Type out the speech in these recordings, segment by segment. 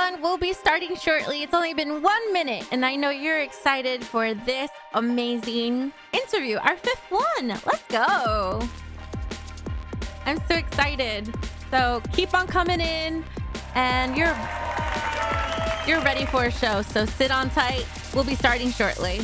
everyone. We'll be starting shortly. It's only been 1 minute, and I know you're excited for this amazing interview, our fifth one. Let's go. I'm so excited. So keep on coming in, and you're ready for a show. So sit on tight. We'll be starting shortly.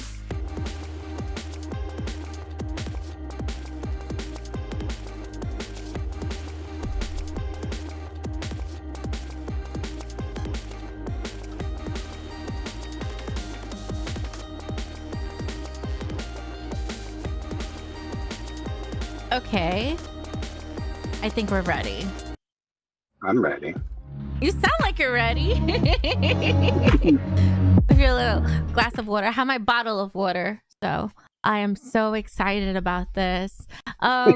Okay. I think we're ready. I'm ready. You sound like you're ready. With your little glass of water. I have my bottle of water. So I am so excited about this. So hi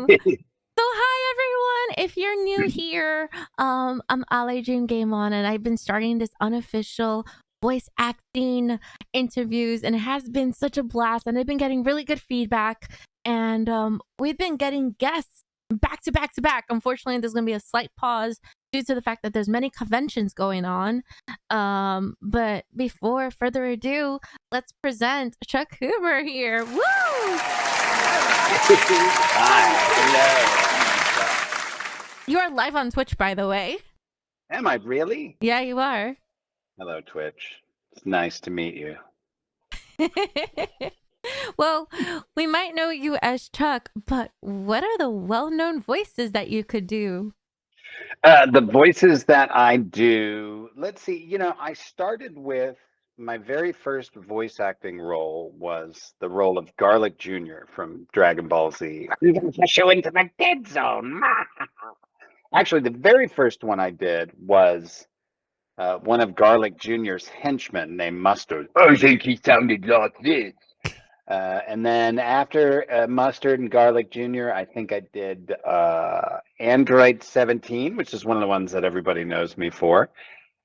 everyone. If you're new here, I'm Ale Dream Game On, and I've been starting this unofficial voice acting interviews, and it has been such a blast, and I've been getting really good feedback, and we've been getting guests back to back to back. Unfortunately, there's going to be a slight pause due to the fact that there's many conventions going on. But before further ado, let's present Chuck Huber here. Woo! Hi. You are live on Twitch, by the way. Am I really? Yeah, you are. Hello, Twitch. It's nice to meet you. Well, we might know you as Chuck, but what are the well-known voices that you could do? The voices that I do, let's see, I started with my very first voice acting role was the role of Garlic Jr. from Dragon Ball Z. I'm going to push you into the dead zone. Actually, the very first one I did was one of Garlic Jr.'s henchmen named Mustard. I think he sounded like this. And then after Mustard and Garlic Jr., I think I did Android 17, which is one of the ones that everybody knows me for.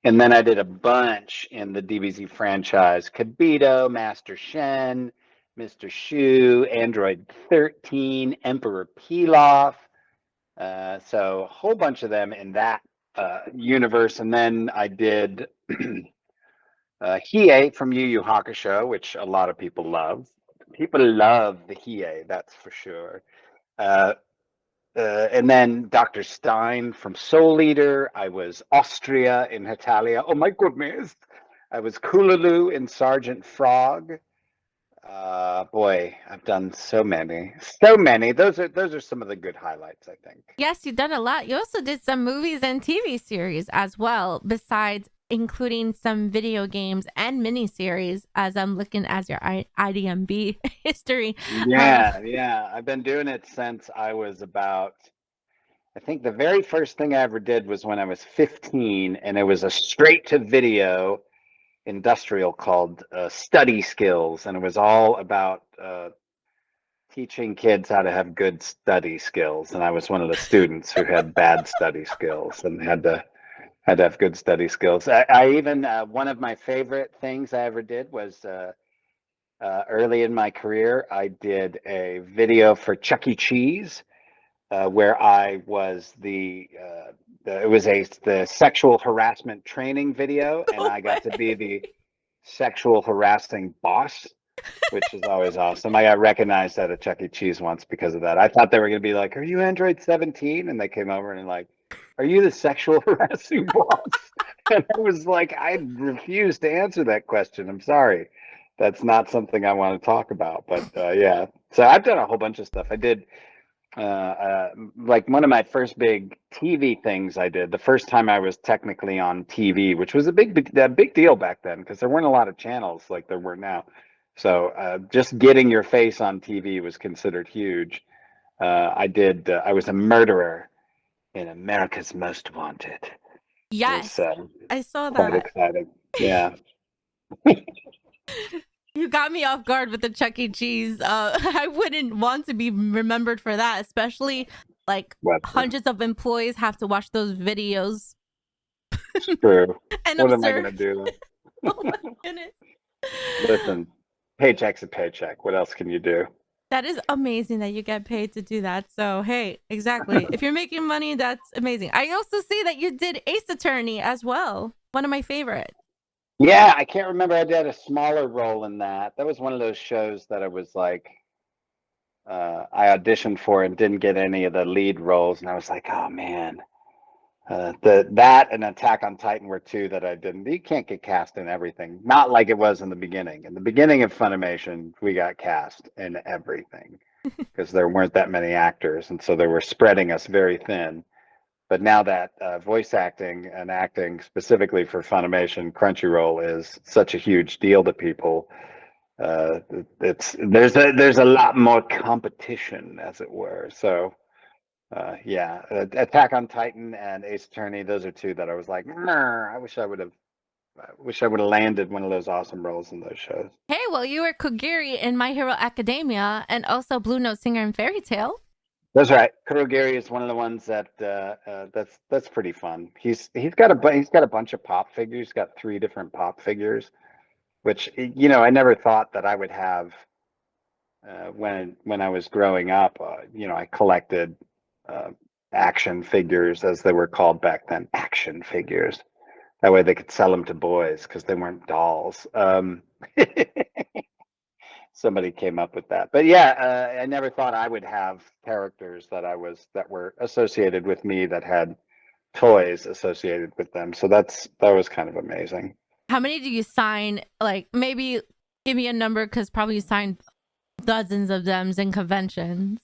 And then I did a bunch in the DBZ franchise: Kibito, Master Shen, Mr. Shu, Android 13, Emperor Pilaf. So a whole bunch of them in that universe. And then I did Hiei from Yu Yu Hakusho, which a lot of people love. People love the Hiei, that's for sure. And then Dr. Stein from Soul Eater. I was Austria in Hetalia. Oh my goodness. I was Kululu in Sergeant Frog. Boy, I've done so many. So many. Those are some of the good highlights, I think. Yes, you've done a lot. You also did some movies and TV series as well, besides including some video games and miniseries, as I'm looking at your IDMB history. Yeah. I've been doing it since I was about, I think the very first thing I ever did was when I was 15, and it was a straight to video industrial called Study Skills, and it was all about teaching kids how to have good study skills. And I was one of the students who had bad study skills and had to have good study skills. I even one of my favorite things I ever did was early in my career, I did a video for Chuck E. Cheese where I was the sexual harassment training video, and I got to be the sexual harassing boss, which is always awesome. I got recognized at a Chuck E. Cheese once because of that. I thought they were going to be like, "Are you Android 17?" And they came over and like, "Are you the sexual harassing boss?" And I was like, I refuse to answer that question. I'm sorry. That's not something I want to talk about. But yeah, so I've done a whole bunch of stuff. I did like one of my first big TV things I did, the first time I was technically on TV, which was a big deal back then because there weren't a lot of channels like there were now. So just getting your face on TV was considered huge. I was a murderer in America's Most Wanted. Yes, I saw that. Quite exciting. Yeah. You got me off guard with the Chuck E. Cheese. I wouldn't want to be remembered for that, especially like hundreds of employees have to watch those videos. True. And what am I going to do? Oh my goodness. Listen, paycheck's a paycheck. What else can you do? That is amazing that you get paid to do that. So, hey, exactly. If you're making money, that's amazing. I also see that you did Ace Attorney as well. One of my favorites. Yeah, I can't remember. I did a smaller role in that. That was one of those shows that I was like, I auditioned for and didn't get any of the lead roles, and I was like, oh man. That and Attack on Titan were two that I didn't. You can't get cast in everything. Not like it was in the beginning. In the beginning of Funimation, we got cast in everything because there weren't that many actors, and so they were spreading us very thin. But now that voice acting and acting specifically for Funimation, Crunchyroll is such a huge deal to people. There's a lot more competition, as it were. So yeah, Attack on Titan and Ace Attorney, those are two that I was like, I wish I would have landed one of those awesome roles in those shows. Hey, well, you were Kogiri in My Hero Academia and also Blue Note Singer and Fairy Tale. That's right. Kurogiri is one of the ones that that's pretty fun. He's got a bunch of pop figures. He's got 3 different pop figures, which I never thought that I would have when I was growing up. I collected uh, action figures, as they were called back then, action figures. That way they could sell them to boys because they weren't dolls. Somebody came up with that. But yeah, I never thought I would have characters that were associated with me that had toys associated with them. So that was kind of amazing. How many do you sign? Like, maybe give me a number because probably you signed dozens of them in conventions.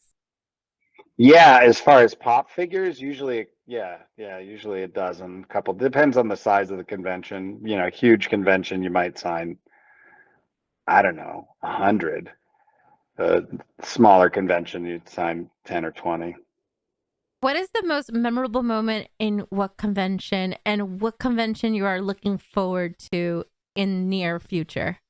Yeah, as far as pop figures, usually, usually a dozen, couple. Depends on the size of the convention. Huge convention, you might sign, I don't know, 100. A smaller convention, you'd sign 10 or 20. What is the most memorable moment in what convention, and what convention you are looking forward to in near future?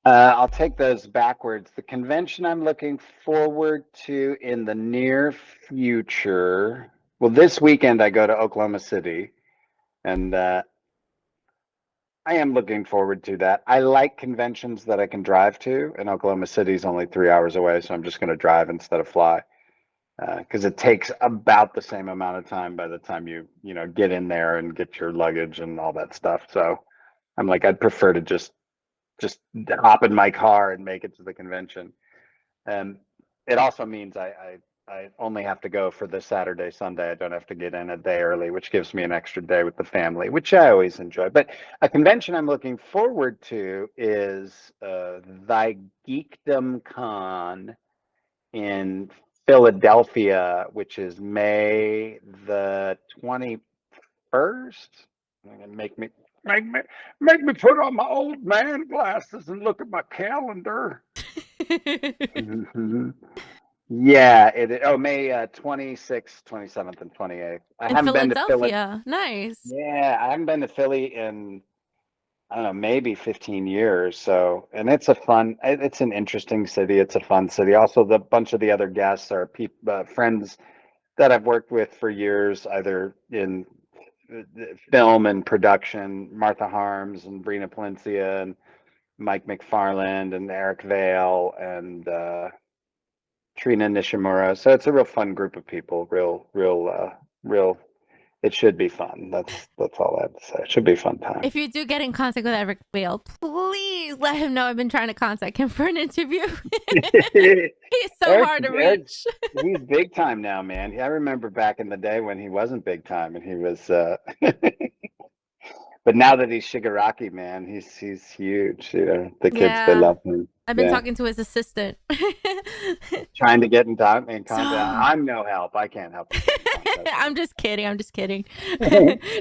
I'll take those backwards. The convention I'm looking forward to in the near future. Well, this weekend I go to Oklahoma City, and I am looking forward to that. I like conventions that I can drive to, and Oklahoma City is only 3 hours away, so I'm just going to drive instead of fly. Because it takes about the same amount of time by the time you get in there and get your luggage and all that stuff. So I'm like, I'd prefer to just hop in my car and make it to the convention. And it also means I only have to go for the Saturday, Sunday. I don't have to get in a day early, which gives me an extra day with the family, which I always enjoy. But a convention I'm looking forward to is Thy Geekdom Con in Philadelphia, which is May the 21st. Make me make me make me put on my old man glasses and look at my calendar. Yeah, oh, May 26th, 27th, and 28th. I In haven't been to Philly. Philadelphia. Nice. Yeah, I haven't been to Philly in, I don't know, maybe 15 years. So, and it's an interesting city. It's a fun city. Also, the bunch of the other guests are friends that I've worked with for years, either in film and production. Martha Harms and Brina Palencia and Mike McFarland and Eric Vale and Trina Nishimura. So it's a real fun group of people. Real. It should be fun. That's all I have to say. It should be a fun time. If you do get in contact with Eric Vale, please let him know I've been trying to contact him for an interview. He's so hard to reach. He's big time now, man. I remember back in the day when he wasn't big time and he was but now that he's Shigaraki, man, he's huge. The kids, they love him. I've been talking to his assistant. Trying to get in contact. I'm no help. I can't help. I'm just kidding.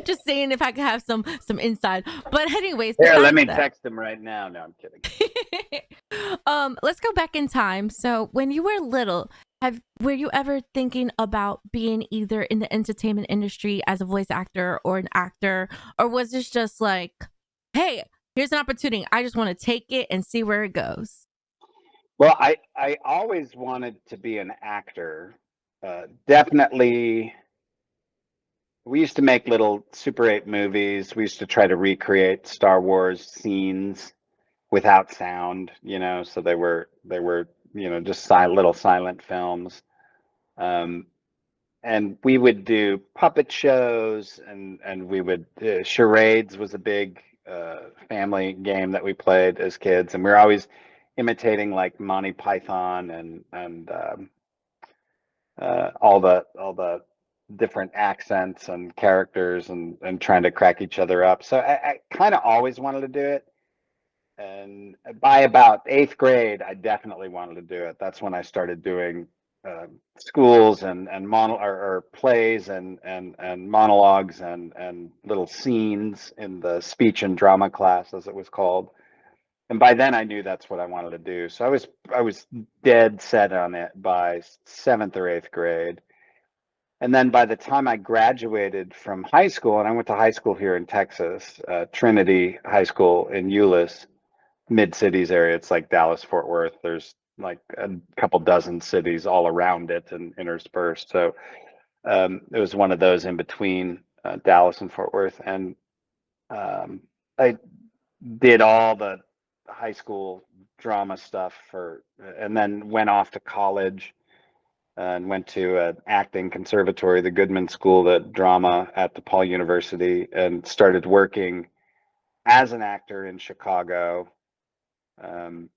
Just seeing if I could have some inside. But anyways, here, let me text him right now. No, I'm kidding. Let's go back in time. So when you were little, were you ever thinking about being either in the entertainment industry as a voice actor or an actor, or was this just like, hey, here's an opportunity, I just want to take it and see where it goes? Well, I always wanted to be an actor. Definitely, we used to make little Super 8 movies. We used to try to recreate Star Wars scenes without sound, so they were just little silent films. Um, and we would do puppet shows, and we would charades was a big family game that we played as kids, and we were always imitating like Monty Python and all the different accents and characters and trying to crack each other up. So I kind of always wanted to do it. And by about eighth grade, I definitely wanted to do it. That's when I started doing schools and or plays and monologues and little scenes in the speech and drama class, as it was called. And by then, I knew that's what I wanted to do. So I was dead set on it by seventh or eighth grade. And then by the time I graduated from high school, and I went to high school here in Texas, Trinity High School in Euless, mid cities area. It's like Dallas, Fort Worth. There's like a couple dozen cities all around it and interspersed. So it was one of those in between Dallas and Fort Worth. And I did all the high school drama stuff and then went off to college and went to an acting conservatory, the Goodman School of Drama at DePaul University, and started working as an actor in Chicago. Um,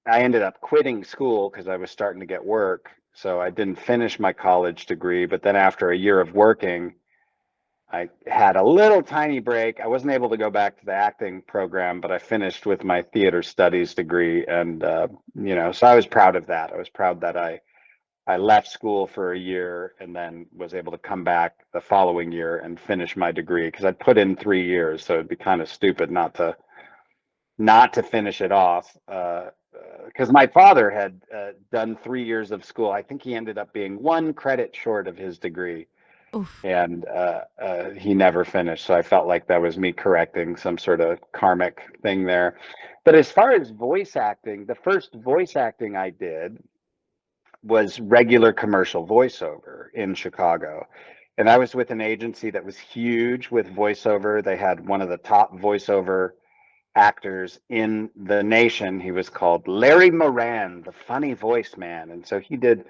I ended up quitting school because I was starting to get work. So I didn't finish my college degree. But then after a year of working, I had a little tiny break. I wasn't able to go back to the acting program, but I finished with my theater studies degree. And, so I was proud of that. I was proud that I left school for a year and then was able to come back the following year and finish my degree because I'd put in 3 years. So it'd be kind of stupid not to finish it off. Because my father had done 3 years of school. I think he ended up being one credit short of his degree, Oof. and he never finished. So I felt like that was me correcting some sort of karmic thing there. But as far as voice acting, the first voice acting I did was regular commercial voiceover in Chicago. And I was with an agency that was huge with voiceover. They had one of the top voiceover actors in the nation. He was called Larry Moran, the funny voice man. And so he did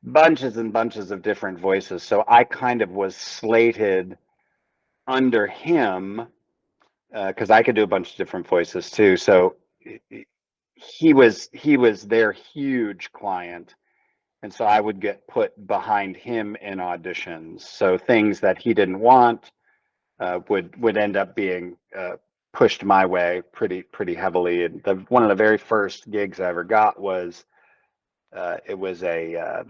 bunches and bunches of different voices. So I kind of was slated under him because I could do a bunch of different voices too. So he was their huge client. And so I would get put behind him in auditions. So things that he didn't want would end up being pushed my way pretty heavily. And one of the very first gigs I ever got was it was a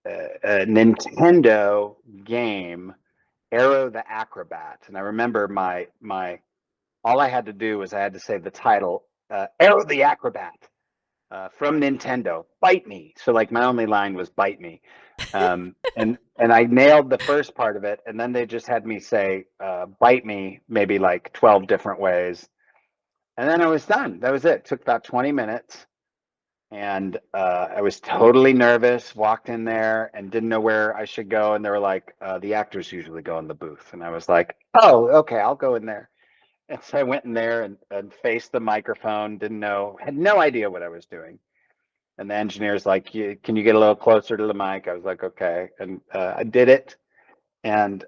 Nintendo game, Arrow the Acrobat, and I remember my all I had to do was I had to say the title, Arrow the Acrobat. From Nintendo, bite me. So like my only line was bite me. And I nailed the first part of it, and then they just had me say bite me maybe like 12 different ways. And then I was done. That was it. Took about 20 minutes. And I was totally nervous, walked in there and didn't know where I should go. And they were like, the actors usually go in the booth. And I was like, oh, okay, I'll go in there. And so I went in there and faced the microphone, had no idea what I was doing. And the engineer's like, can you get a little closer to the mic? I was like, okay. And I did it. And,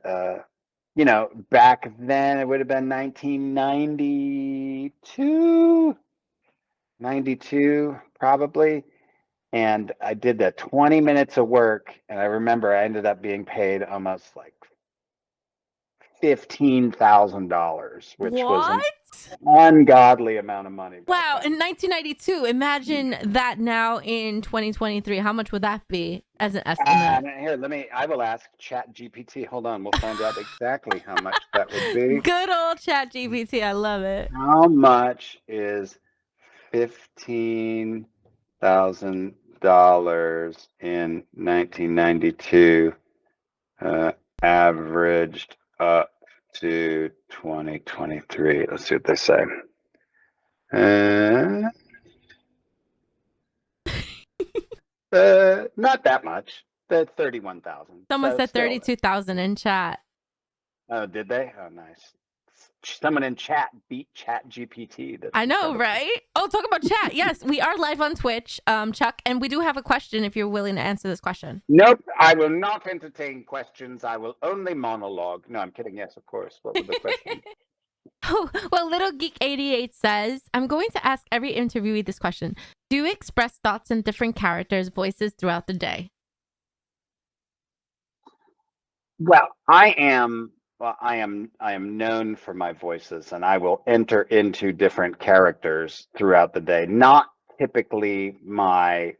back then it would have been 1992, 92 probably. And I did that 20 minutes of work. And I remember I ended up being paid almost like $15,000, which was an What? ungodly amount of money back Wow, then. in 1992. Imagine that now in 2023. How much would that be as an estimate? Here, I will ask Chat GPT. Hold on, we'll find out exactly how much that would be. Good old Chat GPT. I love it. How much is $15,000 in 1992, averaged up to 2023? Let's see what they say. Not that much. That's 31,000. Someone So said still. 32,000 in chat. Oh, did they? Oh, nice. someone in chat beat Chat GPT. That's I know, incredible. right? Oh, talk about chat. Yes, we are live on Twitch, Chuck, and we do have a question if you're willing to answer this question. Nope, I will not entertain questions. I will only monologue. No, I'm kidding. Yes, of course. What was the question? Oh, well, Little Geek 88 says, I'm going to ask every interviewee this question. Do you express thoughts in different characters' voices throughout the day? Well, I am known for my voices, and I will enter into different characters throughout the day. Not typically my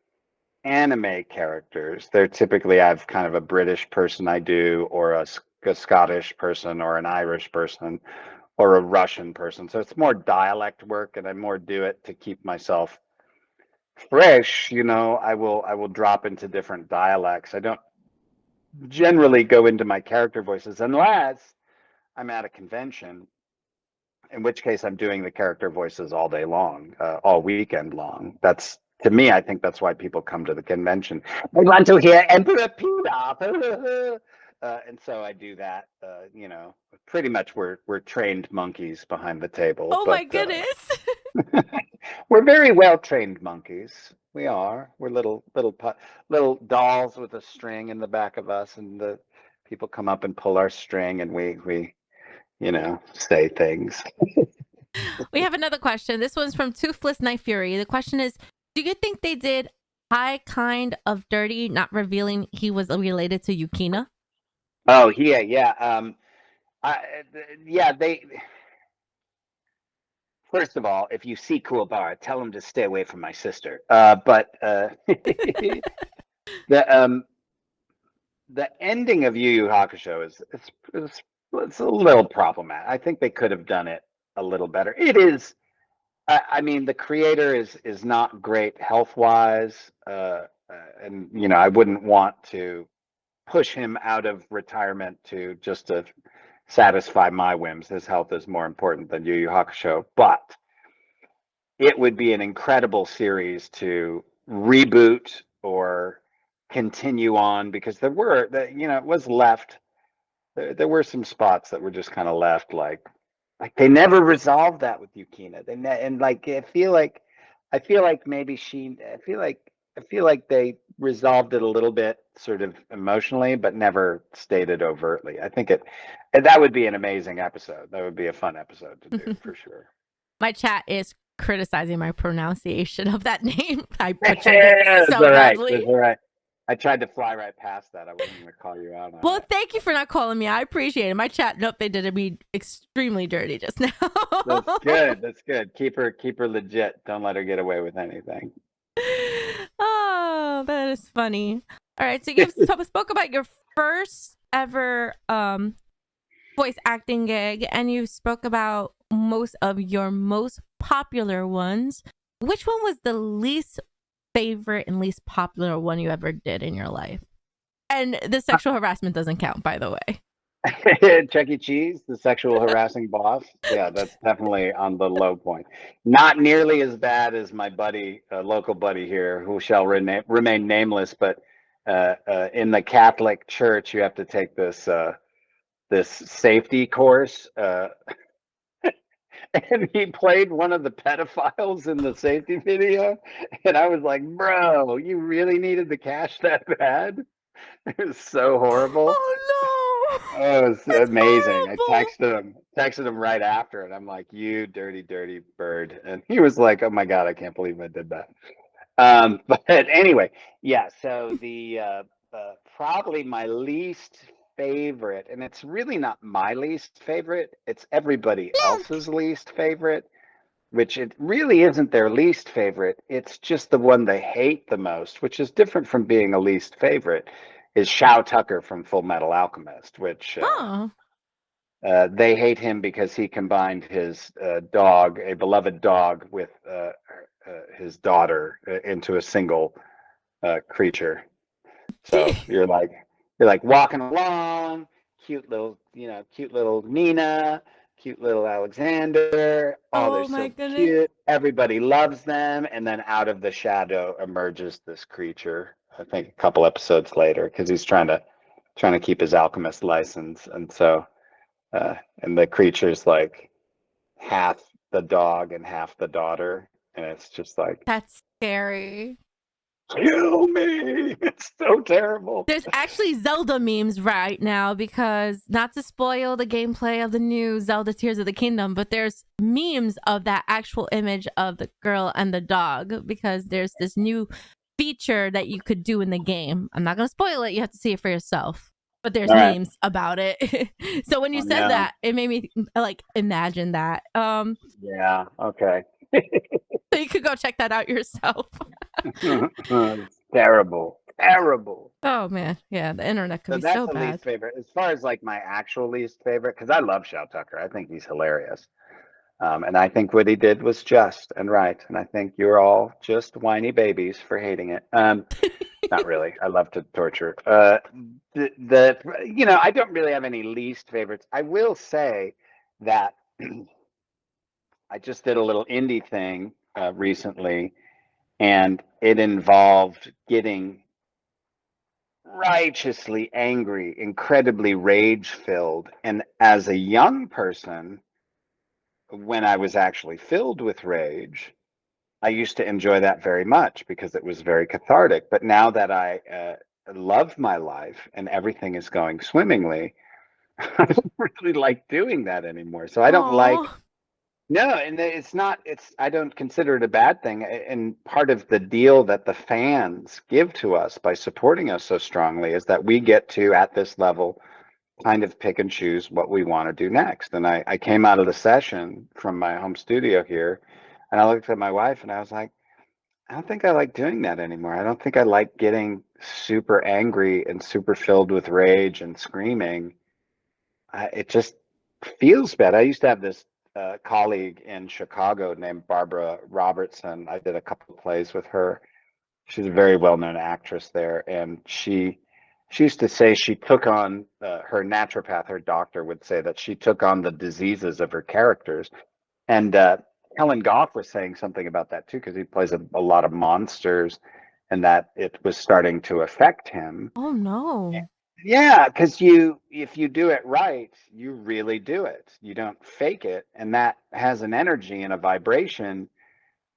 anime characters. They're typically, I have kind of a British person I do, or a Scottish person, or an Irish person, or a Russian person. So it's more dialect work, and I more do it to keep myself fresh. I will drop into different dialects. I don't generally go into my character voices unless I'm at a convention, in which case I'm doing the character voices all day long, all weekend long. That's, to me, I think that's why people come to the convention. They want to hear Emperor Pilaf. And so I do that. Pretty much we're trained monkeys behind the table, Oh my but goodness. we're very well trained monkeys. We are. We're little dolls with a string in the back of us, and the people come up and pull our string, and we say things. We have another question. This one's from Toothless Night Fury. The question is, do you think they did high kind of dirty, not revealing he was related to Yukina? Oh, yeah, yeah. I, yeah, they. First of all, if you see Kuwabara, tell him to stay away from my sister. But the the ending of Yu Yu Hakusho it's a little problematic. I think they could have done it a little better. It is. I mean, the creator is not great health wise, and I wouldn't want to push him out of retirement to satisfy my whims. His health is more important than Yu Yu Hakusho, but it would be an incredible series to reboot or continue on, because it was left. There were some spots that were just kind of left, like they never resolved that with Yukina. And like I feel like maybe I feel like they resolved it a little bit, sort of emotionally, but never stated overtly. I think and that would be an amazing episode. That would be a fun episode to do for sure. My chat is criticizing my pronunciation of that name. I butchered it That's so all right. That's badly. all right. I tried to fly right past that. I wasn't going to call you out on Well, it. thank you for not calling me. I appreciate it. My chat, nope, they did me extremely dirty just now. That's good. That's good. Keep her legit. Don't let her get away with anything. Oh, that is funny. All right, so you spoke about your first ever voice acting gig, and you spoke about most of your most popular ones. Which one was the least favorite and least popular one you ever did in your life? And the sexual harassment doesn't count, by the way. Chuck E. Cheese, the sexual harassing boss. Yeah, that's definitely on the low point. Not nearly as bad as my buddy, local buddy here, who shall remain nameless. But in the Catholic Church, you have to take this safety course, and he played one of the pedophiles in the safety video, and I was like, "Bro, you really needed the cash that bad?" It was so horrible. Oh no, Oh, it was that's amazing. I horrible. texted him right after, and I'm like, "You dirty, dirty bird," and he was like, "Oh my God, I can't believe I did that." But anyway, yeah. So probably my least favorite, and it's really not my least favorite. It's everybody Blerp. else's least favorite, which it really isn't their least favorite. It's just the one they hate the most, which is different from being a least favorite. Is Shao Tucker from Full Metal Alchemist, which Huh. they hate him because he combined his dog, a beloved dog, with his daughter into a single creature. So you're like walking along, cute little Nina, cute little Alexander. Oh, they're Oh my so goodness. cute. Everybody loves them, and then out of the shadow emerges this creature. I think a couple episodes later, because he's trying to keep his alchemist license, and so and the creature's like, half the dog and half the daughter, and it's just like, That's scary. kill me. It's so terrible. There's actually Zelda memes right now because, not to spoil the gameplay of the new Zelda Tears of the Kingdom, but there's memes of that actual image of the girl and the dog because there's this new feature that you could do in the game. I'm not going to spoil it. You have to see it for yourself. But there's All right. memes about it. So when you Oh said no. that, it made me like imagine that. Yeah. Okay. So you could go check that out yourself. It's terrible. Terrible. Oh man, yeah, the internet could So be that's so the bad. least favorite. As far as like my actual least favorite, because I love Shao Tucker. I think he's hilarious. And I think what he did was just and right. And I think you're all just whiny babies for hating it. Not really. I love to torture. I don't really have any least favorites. I will say that I just did a little indie thing recently, and it involved getting righteously angry, incredibly rage filled. And as a young person, when I was actually filled with rage, I used to enjoy that very much because it was very cathartic. But now that I love my life and everything is going swimmingly, I don't really like doing that anymore. So I don't like, Oh, no, and it's not, I don't consider it a bad thing. And part of the deal that the fans give to us by supporting us so strongly is that we get to, at this level, kind of pick and choose what we want to do next. And I came out of the session from my home studio here, and I looked at my wife and I was like, I don't think I like doing that anymore. I don't think I like getting super angry and super filled with rage and screaming. It just feels bad. I used to have this colleague in Chicago named Barbara Robertson. I did a couple of plays with her. She's a very well-known actress there, and she used to say she took on her naturopath, her doctor would say that she took on the diseases of her characters. And Helen Goff was saying something about that too, because he plays a lot of monsters, and that it was starting to affect him. oh no. Yeah, because if you do it right, you really do it. You don't fake it, and that has an energy and a vibration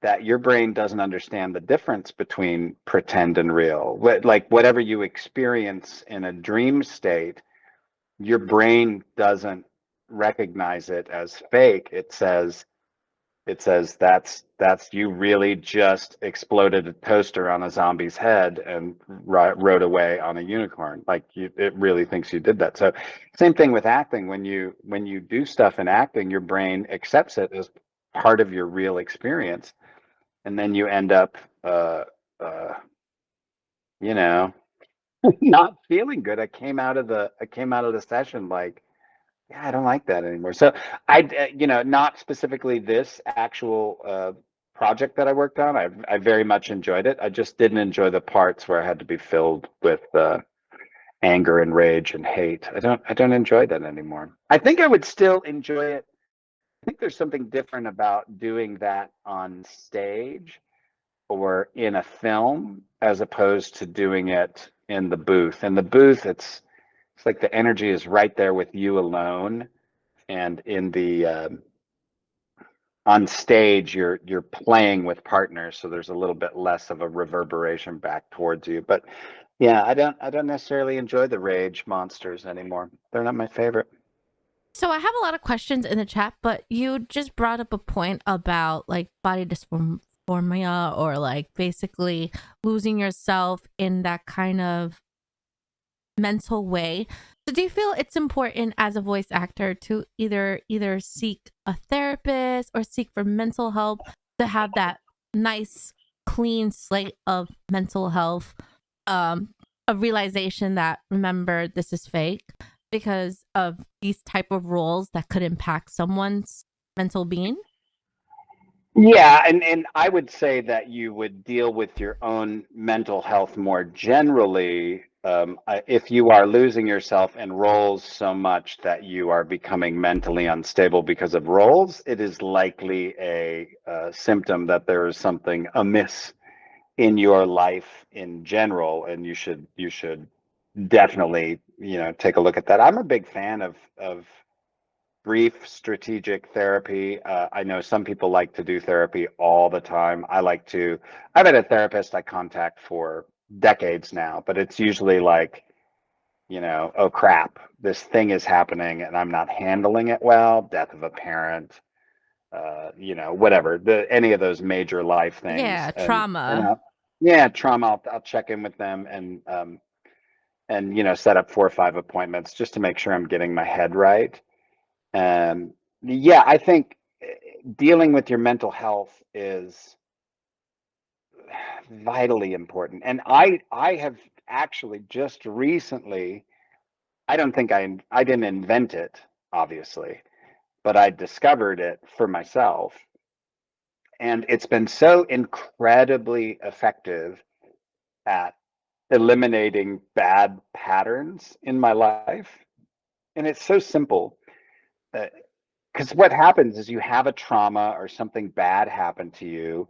that your brain doesn't understand the difference between pretend and real. Like whatever you experience in a dream state, your brain doesn't recognize it as fake. It says that's you really just exploded a toaster on a zombie's head and rode away on a unicorn. Like it really thinks you did that. So same thing with acting. When you do stuff in acting, your brain accepts it as part of your real experience, and then you end up, uh, uh, you know, not feeling good. I came out of the session like, yeah, I don't like that anymore. So not specifically this actual project that I worked on. I very much enjoyed it. I just didn't enjoy the parts where I had to be filled with anger and rage and hate. I don't enjoy that anymore. I think I would still enjoy it. I think there's something different about doing that on stage or in a film as opposed to doing it in the booth. In the booth, it's like the energy is right there with you alone, and in the on stage you're playing with partners, so there's a little bit less of a reverberation back towards you. But yeah, I don't necessarily enjoy the rage monsters anymore. They're not my favorite. So I have a lot of questions in the chat, but you just brought up a point about like body dysphoria or like basically losing yourself in that kind of mental way. So do you feel it's important as a voice actor to either seek a therapist or seek for mental help to have that nice clean slate of mental health, a realization that, remember, this is fake because of these type of roles that could impact someone's mental being? Yeah, and I would say that you would deal with your own mental health more generally, if you are losing yourself in roles so much that you are becoming mentally unstable because of roles. It is likely a symptom that there is something amiss in your life in general, and you should definitely take a look at that. I'm a big fan of brief strategic therapy. I know some people like to do therapy all the time. I've had a therapist I contact for decades now, but it's usually like, oh crap, this thing is happening and I'm not handling it well, death of a parent, whatever, any of those major life things. Yeah, And trauma. yeah, trauma, I'll check in with them and set up 4 or 5 appointments just to make sure I'm getting my head right. Yeah, I think dealing with your mental health is vitally important. And I have actually just recently, I don't think I didn't invent it, obviously, but I discovered it for myself. And it's been so incredibly effective at eliminating bad patterns in my life. And it's so simple. Because what happens is you have a trauma or something bad happen to you,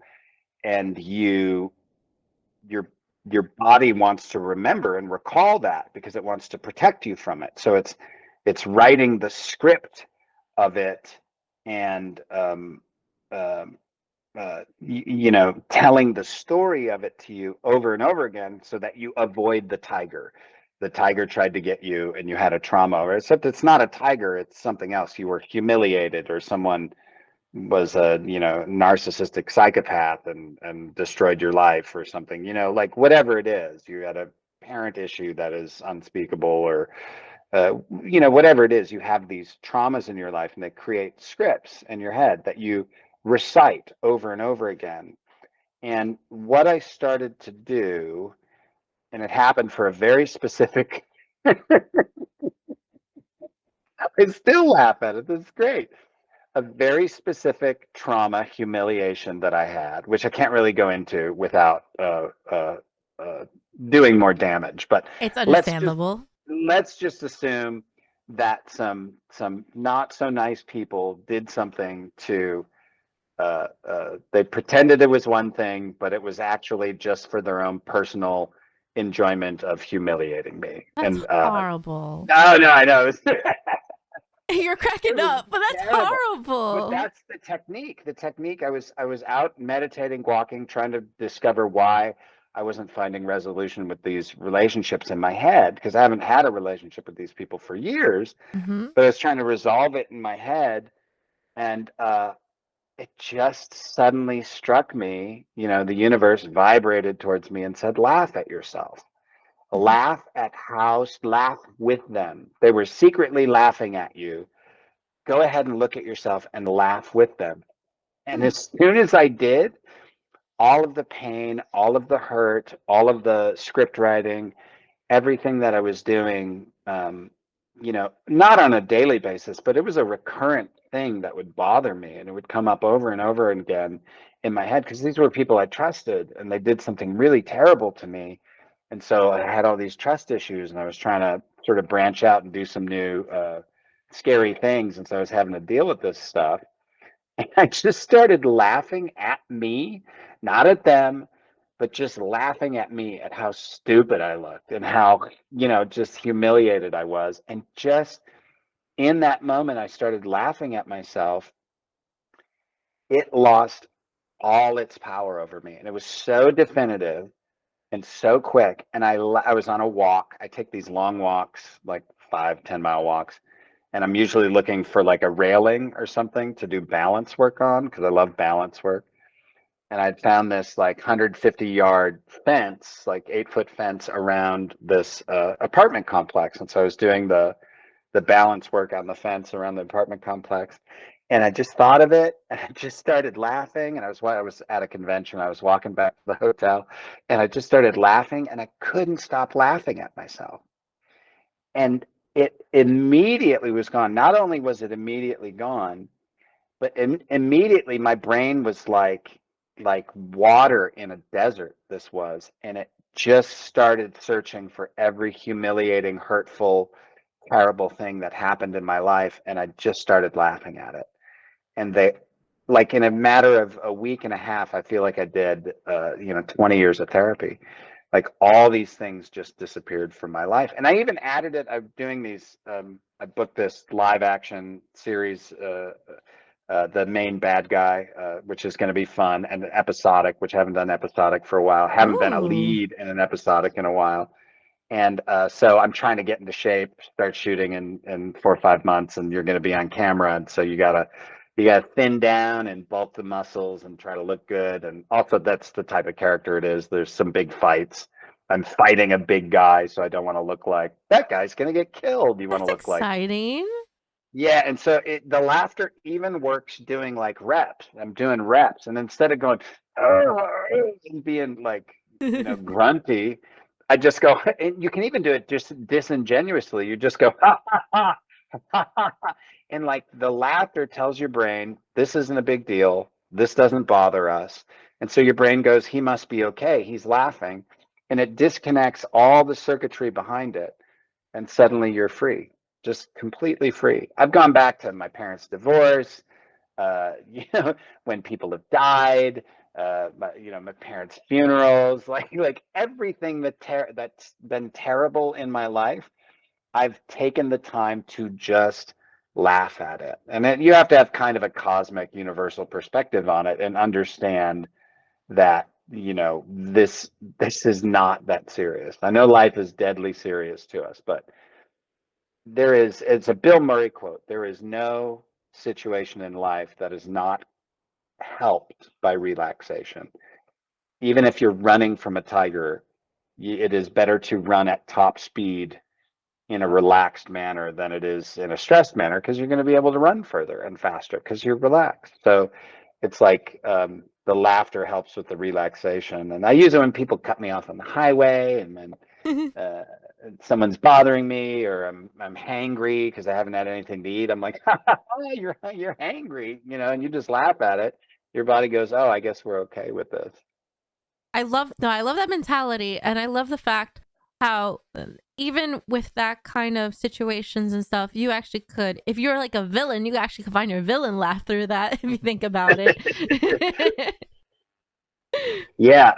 and your your body wants to remember and recall that because it wants to protect you from it. So it's writing the script of it and telling the story of it to you over and over again so that you avoid the tiger. The tiger tried to get you and you had a trauma over it, except it's not a tiger, it's something else. You were humiliated, or someone was a narcissistic psychopath and destroyed your life or something, like whatever it is. You had a parent issue that is unspeakable, or whatever it is. You have these traumas in your life and they create scripts in your head that you recite over and over again. And what I started to do, and it happened for a very specific I still laugh at it, this is great. A very specific trauma, humiliation that I had, which I can't really go into without uh, doing more damage. But It's let's just understandable. let's just assume that some not so nice people did something to. They pretended it was one thing, but it was actually just for their own personal enjoyment of humiliating me. That's And horrible. no, no, I know. You're cracking It was up, but that's terrible. But horrible. that's the technique. The technique. I was out meditating, walking, trying to discover why I wasn't finding resolution with these relationships in my head, because I haven't had a relationship with these people for years. Hmm. But I was trying to resolve it in my head, and it just suddenly struck me. The universe vibrated towards me and said, "Laugh at yourself. Hmm. Laugh with them. They were secretly laughing at you. Go ahead and look at yourself and laugh with them." And as soon as I did, all of the pain, all of the hurt, all of the script writing, everything that I was doing, not on a daily basis, but it was a recurrent thing that would bother me, and it would come up over and over again in my head because these were people I trusted and they did something really terrible to me. And so I had all these trust issues, and I was trying to sort of branch out and do some new scary things. And so I was having to deal with this stuff. And I just started laughing at me, not at them, but just laughing at me at how stupid I looked and how, just humiliated I was. And just in that moment, I started laughing at myself. It lost all its power over me. And it was so definitive and so quick. And I was on a walk. I take these long walks, like 5, 10 mile walks. And I'm usually looking for like a railing or something to do balance work on because I love balance work. And I'd found this like 150-yard fence, like 8-foot fence around this apartment complex. And so I was doing the balance work on the fence around the apartment complex. And I just thought of it and I just started laughing. And I was at a convention. I was walking back to the hotel and I just started laughing and I couldn't stop laughing at myself. And it immediately was gone. Not only was it immediately gone, but immediately my brain was like water in a desert. This was, and it just started searching for every humiliating, hurtful, terrible thing that happened in my life, and I just started laughing at it. And they, like in a matter of a week and a half, I feel like I did, 20 years of therapy. like all these things just disappeared from my life. And I even added it. I'm doing these. I booked this live action series, the main bad guy, which is going to be fun, and episodic, which I haven't done episodic for a while. Haven't been a Ooh, lead in an episodic in a while. And so I'm trying to get into shape, start shooting in 4 or 5 months, and you're going to be on camera. And so you gotta thin down and bulk the muscles and try to look good. And also that's the type of character it is. There's some big fights. I'm fighting a big guy, so I don't want to look like that guy's going to get killed. You want to that's look like, exciting. yeah. And so the laughter even works doing like reps. I'm doing reps, and instead of going and being like, grunty, I just go, and you can even do it just disingenuously. You just go, ha, ha, ha, ha, ha, ha. And like the laughter tells your brain, this isn't a big deal. This doesn't bother us. And so your brain goes, he must be okay. He's laughing. And it disconnects all the circuitry behind it. And suddenly you're free, just completely free. I've gone back to my parents' divorce, when people have died, my parents' funerals, like everything that's been terrible in my life. I've taken the time to just laugh at it, and then you have to have kind of a cosmic, universal perspective on it, and understand that this is not that serious. I know life is deadly serious to us, but it's a Bill Murray quote. There is no situation in life that is not helped by relaxation. Even if you're running from a tiger, it is better to run at top speed in a relaxed manner than it is in a stressed manner, because you're going to be able to run further and faster because you're relaxed. So it's like, the laughter helps with the relaxation. And I use it when people cut me off on the highway, and then uh, someone's bothering me, or I'm hangry because I haven't had anything to eat. I'm like, you're hangry, and you just laugh at it. Your body goes, oh, I guess we're okay with this. I love that mentality, and I love the fact how even with that kind of situations and stuff, you actually could, if you're like a villain, you actually could find your villain laugh through that if you think about it. Yeah.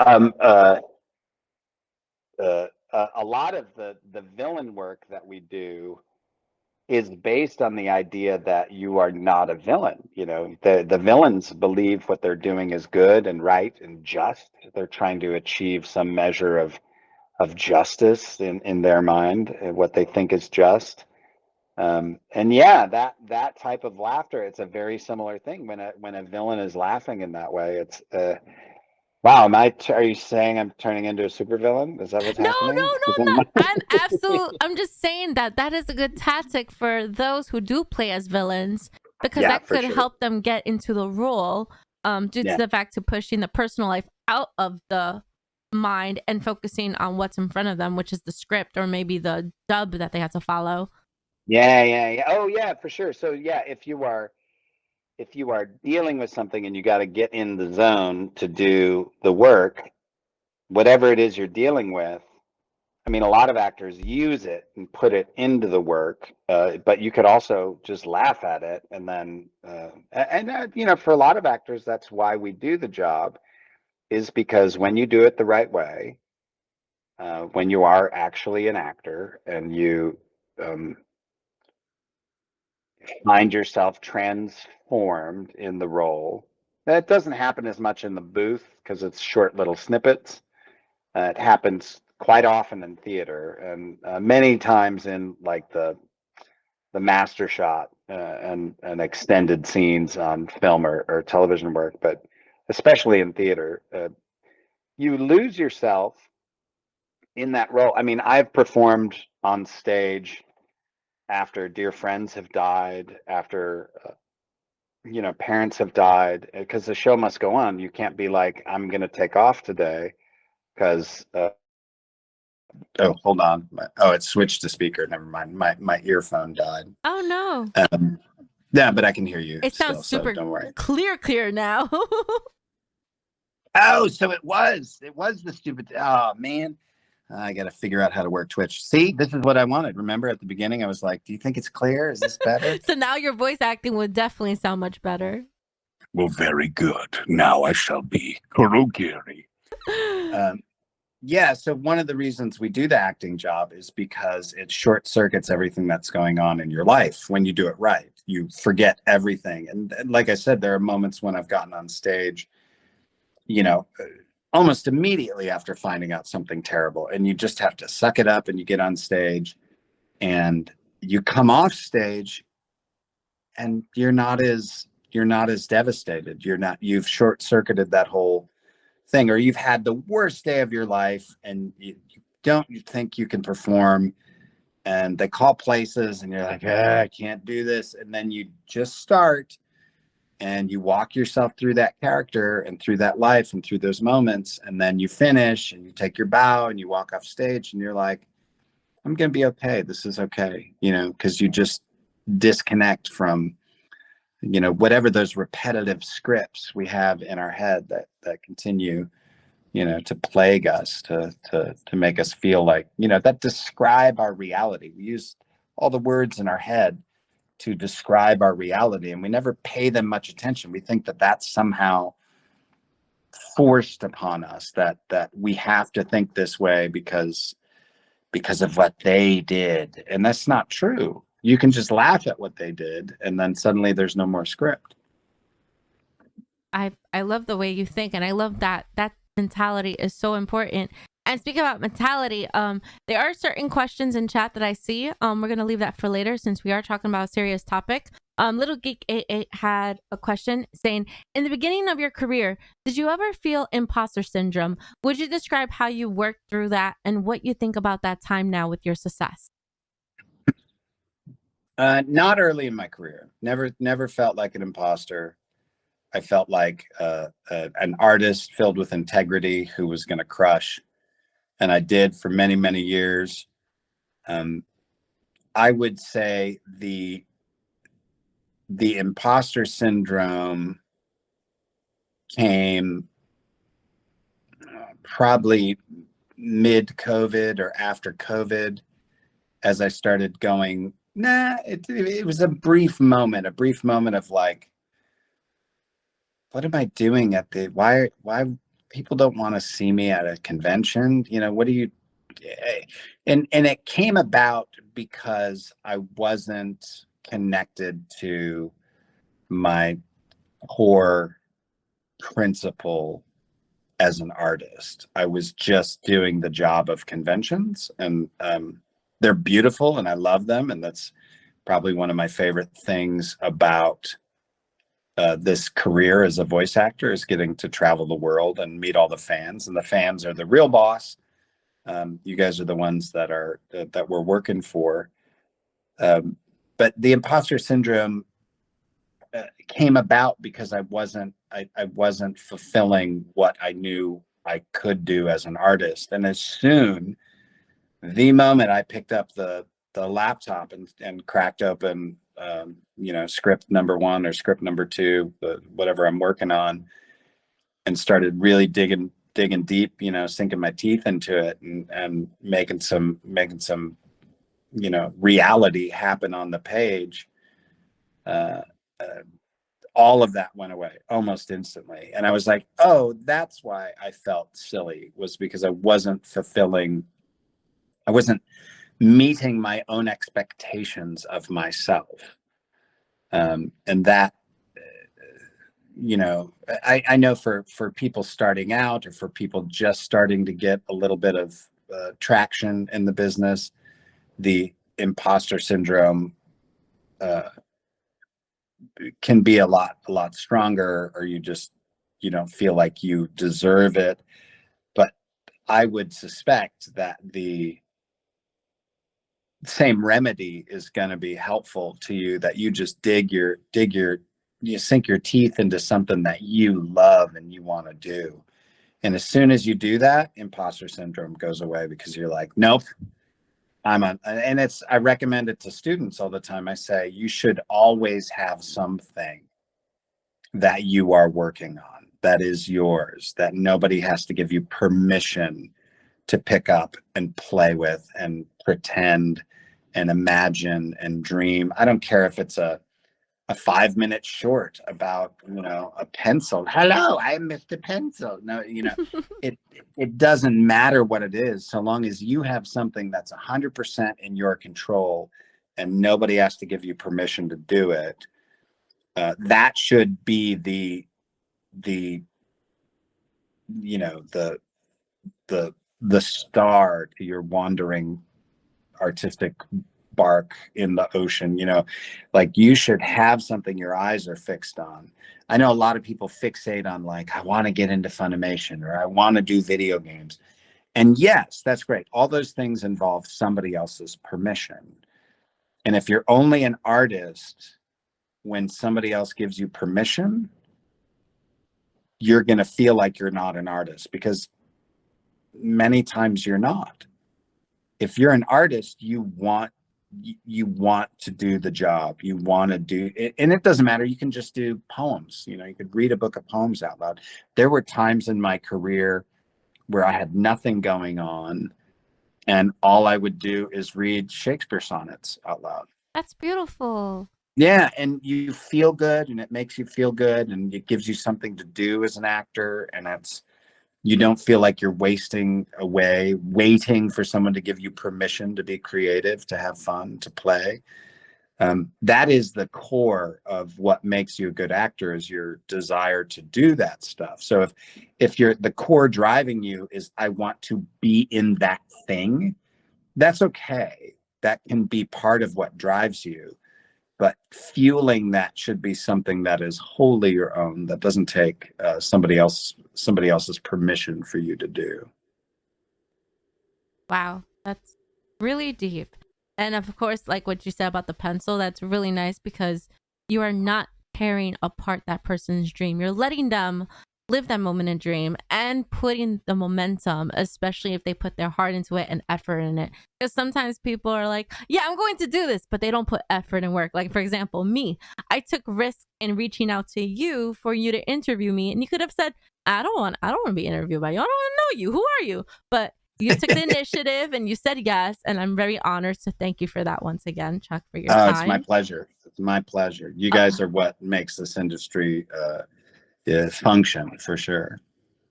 A lot of the villain work that we do is based on the idea that you are not a villain. The villains believe what they're doing is good and right and just. They're trying to achieve some measure of justice in their mind, what they think is just. And yeah, that type of laughter, it's a very similar thing. When a villain is laughing in that way, it's wow. Are you saying I'm turning into a supervillain? Is that what's No, happening? not. I'm just saying that that is a good tactic for those who do play as villains, because Yeah, that for could sure. help them get into the role, due to Yeah. the fact of pushing the personal life out of the mind and focusing on what's in front of them, which is the script or maybe the dub that they have to follow. Yeah, yeah, yeah. Oh, yeah, for sure. So yeah, if you are dealing with something and you got to get in the zone to do the work, whatever it is you're dealing with. I mean, a lot of actors use it and put it into the work, but you could also just laugh at it, and then, for a lot of actors, that's why we do the job, is because when you do it the right way, when you are actually an actor and you um, find yourself transformed in the role. That doesn't happen as much in the booth because it's short little snippets. It happens quite often in theater, and many times in like the master shot, and extended scenes on film or television work, but especially in theater, you lose yourself in that role. I mean, I've performed on stage after dear friends have died, after parents have died, because the show must go on. You can't be like, I'm going to take off today because, oh, hold on. Oh, it switched to speaker. Never mind. My earphone died. Oh no. Yeah, but I can hear you It sounds still, so super don't worry. clear now. Oh, so it was the stupid. Oh man, I got to figure out how to work Twitch. See, this is what I wanted. Remember at the beginning, I was like, "Do you think it's clear? Is this better?" So now your voice acting would definitely sound much better. Well, very good. Now I shall be Kurogiri. Um, Yeah, so one of the reasons we do the acting job is because it short circuits everything that's going on in your life when you do it right. You forget everything. And like I said, there are moments when I've gotten on stage, you know, almost immediately after finding out something terrible, and you just have to suck it up and you get on stage and you come off stage and you're not as devastated. You've short circuited that whole thing, or you've had the worst day of your life and you think you can perform, and they call places and you're like, I can't do this. And then you just start and you walk yourself through that character and through that life and through those moments. And then you finish and you take your bow and you walk off stage and you're like, I'm going to be okay. This is okay. Because you just disconnect from, whatever those repetitive scripts we have in our head that continue, to plague us, to make us feel like, that describe our reality. We use all the words in our head to describe our reality, and we never pay them much attention. We think that that's somehow forced upon us, that we have to think this way because of what they did, and that's not true. You can just laugh at what they did, and then suddenly there's no more script. I love the way you think, and I love that mentality is so important. And speaking about mentality, there are certain questions in chat that I see. We're gonna leave that for later since we are talking about a serious topic. Little Geek 88 had a question saying, in the beginning of your career, did you ever feel imposter syndrome? Would you describe how you worked through that and what you think about that time now with your success? Not early in my career. Never felt like an imposter. I felt like an artist filled with integrity who was going to crush, and I did for many, many years. I would say the imposter syndrome came probably mid-COVID or after COVID, as I started going, nah. It was a brief moment of like, what am I doing at the why people don't want to see me at a convention? What do you and it came about because I wasn't connected to my core principle as an artist. I was just doing the job of conventions, and they're beautiful and I love them, and that's probably one of my favorite things about this career as a voice actor, is getting to travel the world and meet all the fans, and the fans are the real boss. You guys are the ones that we're working for. But the imposter syndrome came about because I wasn't fulfilling what I knew I could do as an artist. And the moment I picked up the laptop and cracked open, script number one or script number two, whatever I'm working on, and started really digging deep, sinking my teeth into it, and making some reality happen on the page. Uh, uh, all of that went away almost instantly, and I was like, oh, that's why I felt silly, was because I wasn't meeting my own expectations of myself. And that, I know for people starting out, or for people just starting to get a little bit of traction in the business, the imposter syndrome uh, can be a lot stronger, or you don't feel like you deserve it. But I would suspect that the same remedy is going to be helpful to you, that you just you sink your teeth into something that you love and you want to do. And as soon as you do that, imposter syndrome goes away, because you're like, nope, I recommend it to students all the time. I say, you should always have something that you are working on that is yours, that nobody has to give you permission to pick up and play with and pretend and imagine and dream. I don't care if it's a 5-minute short about, a pencil. Hello, I'm Mr. Pencil. No, it doesn't matter what it is, so long as you have something that's 100% in your control and nobody has to give you permission to do it. That should be the the the star to your wandering artistic bark in the ocean. Like, you should have something your eyes are fixed on. I know a lot of people fixate on, like, I want to get into Funimation, or I want to do video games. And yes, that's great. All those things involve somebody else's permission. And if you're only an artist when somebody else gives you permission, you're going to feel like you're not an artist, because many times you're not. If you're an artist, you want to do the job. You want to do it, and it doesn't matter. You can just do poems. You could read a book of poems out loud. There were times in my career where I had nothing going on, and all I would do is read Shakespeare sonnets out loud. That's beautiful. Yeah, and you feel good, and it makes you feel good, and it gives you something to do as an actor, and you don't feel like you're wasting away waiting for someone to give you permission to be creative, to have fun, to play. That is the core of what makes you a good actor, is your desire to do that stuff. So if the core driving you is, I want to be in that thing, that's okay. That can be part of what drives you. But fueling that should be something that is wholly your own, that doesn't take somebody else's permission for you to do. Wow, that's really deep. And of course, like what you said about the pencil, that's really nice, because you are not tearing apart that person's dream. You're letting them live that moment and dream, and putting the momentum, especially if they put their heart into it and effort in it. Because sometimes people are like, yeah, I'm going to do this, but they don't put effort and work. Like, for example, me, I took risk in reaching out to you for you to interview me, and you could have said, I don't want to be interviewed by you. I don't want to know you. Who are you? But you took the initiative and you said yes, and I'm very honored to thank you for that once again, Chuck, for your time. It's my pleasure. It's my pleasure. You guys are what makes this industry function, for sure.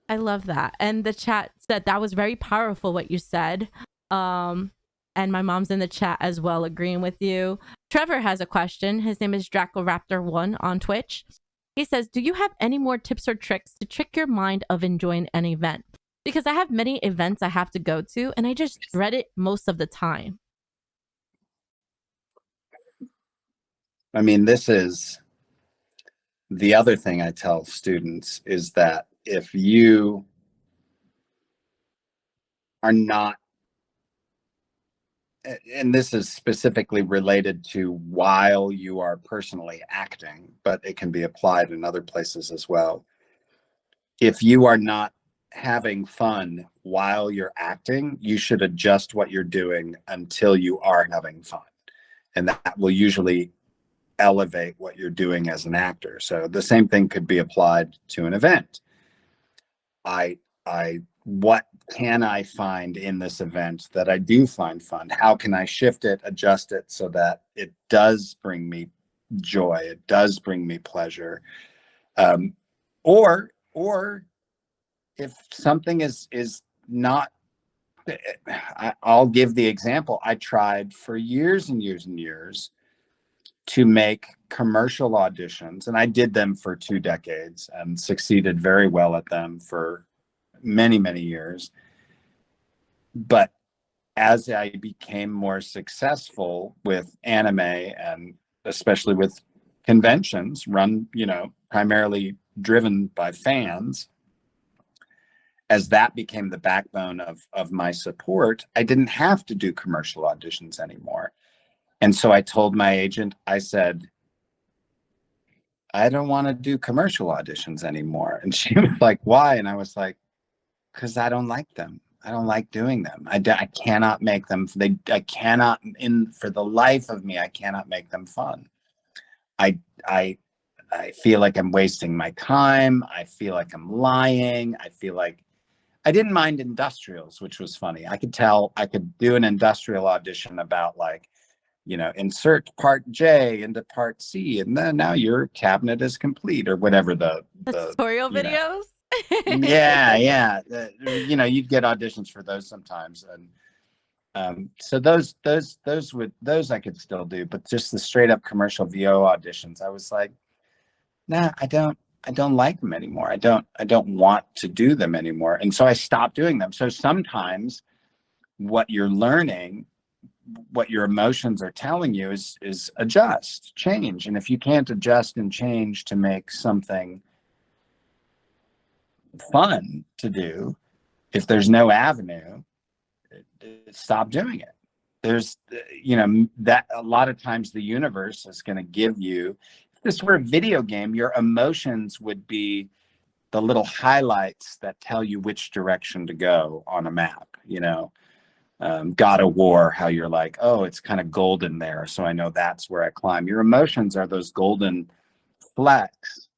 I love that. And the chat said that was very powerful what you said. And my mom's in the chat as well, agreeing with you. Trevor has a question. His name is Dracoraptor1 on Twitch. He says, do you have any more tips or tricks to trick your mind of enjoying an event? Because I have many events I have to go to, and I just dread it most of the time. I mean, this is the other thing I tell students, is that if you are not, and this is specifically related to while you are personally acting, but it can be applied in other places as well. If you are not having fun while you're acting, you should adjust what you're doing until you are having fun. And that will usually elevate what you're doing as an actor. So the same thing could be applied to an event. What can I find in this event that I do find fun? How can I shift it, adjust it so that it does bring me joy, it does bring me pleasure? Or if something is not, I'll give the example. I tried for years and years and years to make commercial auditions, and I did them for 2 decades and succeeded very well at them for many, many years. But as I became more successful with anime, and especially with conventions run, primarily driven by fans, as that became the backbone of my support, I didn't have to do commercial auditions anymore. And so I told my agent, I said, I don't want to do commercial auditions anymore. And she was like, why? And I was like, because I don't like them. I don't like doing them. I cannot make them. I cannot, for the life of me, I cannot make them fun. I feel like I'm wasting my time. I feel like I'm lying. I feel like I didn't mind industrials, which was funny. I could do an industrial audition about, like, insert part J into part C, and then now your cabinet is complete, or whatever the tutorial videos. Yeah. You'd get auditions for those sometimes, and so those I could still do, but just the straight up commercial VO auditions, I was like, nah, I don't like them anymore. I don't want to do them anymore, and so I stopped doing them. So sometimes what you're learning, what your emotions are telling you is adjust, change. And if you can't adjust and change to make something fun to do, if there's no avenue, stop doing it. There's, that a lot of times the universe is going to give you, if this were a video game, your emotions would be the little highlights that tell you which direction to go on a map, God of War, how you're like, oh, it's kind of golden there, so I know that's where I climb. Your emotions are those golden flecks,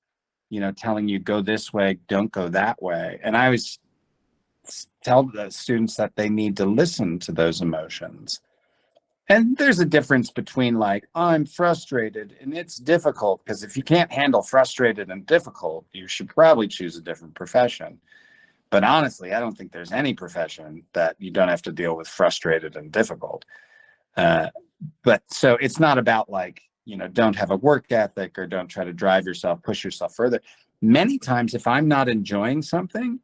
telling you go this way, don't go that way. And I always tell the students that they need to listen to those emotions. And there's a difference between like, oh, I'm frustrated and it's difficult, because if you can't handle frustrated and difficult, you should probably choose a different profession. But honestly, I don't think there's any profession that you don't have to deal with frustrated and difficult. But so it's not about like, don't have a work ethic or don't try to push yourself further. Many times, if I'm not enjoying something,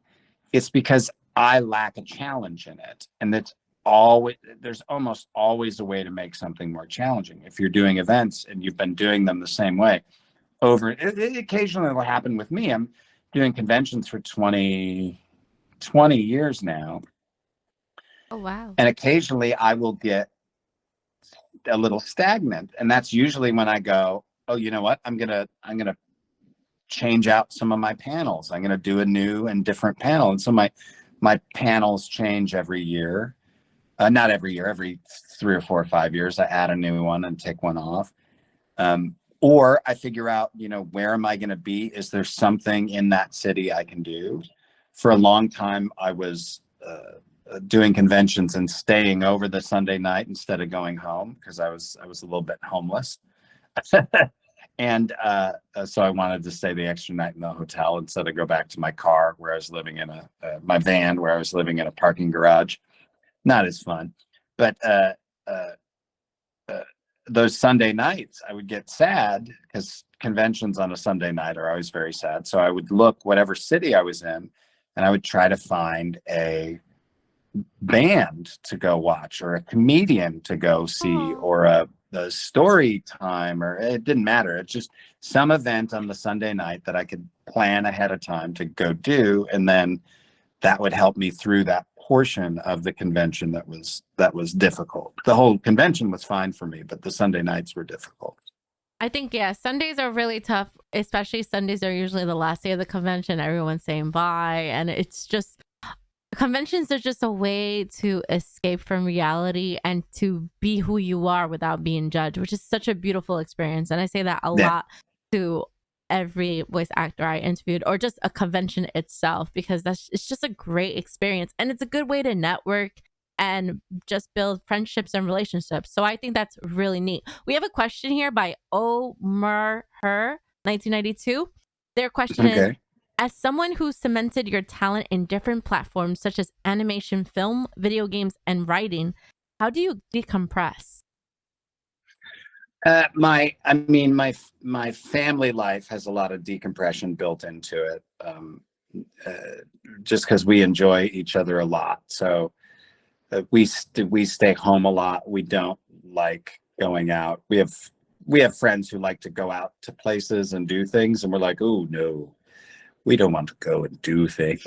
it's because I lack a challenge in it. And there's almost always a way to make something more challenging. If you're doing events and you've been doing them the same way it occasionally will happen with me. I'm doing conventions for 20 years now. Oh, wow. And occasionally I will get a little stagnant. And that's usually when I go, oh, you know what? I'm going to change out some of my panels. I'm going to do a new and different panel. And so my panels change every year. Not every year, every 3 or 4 or 5 years, I add a new one and take one off. Or I figure out, where am I going to be? Is there something in that city I can do? For a long time, I was doing conventions and staying over the Sunday night instead of going home, because I was a little bit homeless. And so I wanted to stay the extra night in the hotel instead of go back to my car where I was living in my van, where I was living in a parking garage. Not as fun. But those Sunday nights, I would get sad, because conventions on a Sunday night are always very sad. So I would look whatever city I was in, and I would try to find a band to go watch, or a comedian to go see, or a story time, or it didn't matter. It's just some event on the Sunday night that I could plan ahead of time to go do, and then that would help me through that portion of the convention that was difficult. The whole convention was fine for me, but the Sunday nights were difficult. I think, yeah, Sundays are really tough, especially Sundays are usually the last day of the convention. Everyone's saying bye. And it's just, conventions are just a way to escape from reality and to be who you are without being judged, which is such a beautiful experience. And I say that a lot to every voice actor I interviewed, or just a convention itself, because it's just a great experience, and it's a good way to network and just build friendships and relationships. So I think that's really neat. We have a question here by Omar Her 1992. Their question is, as someone who cemented your talent in different platforms such as animation, film, video games, and writing, how do you decompress? My family life has a lot of decompression built into it, just because we enjoy each other a lot. So we stay home a lot. We don't like going out. We have friends who like to go out to places and do things, and we're like, oh no, we don't want to go and do things.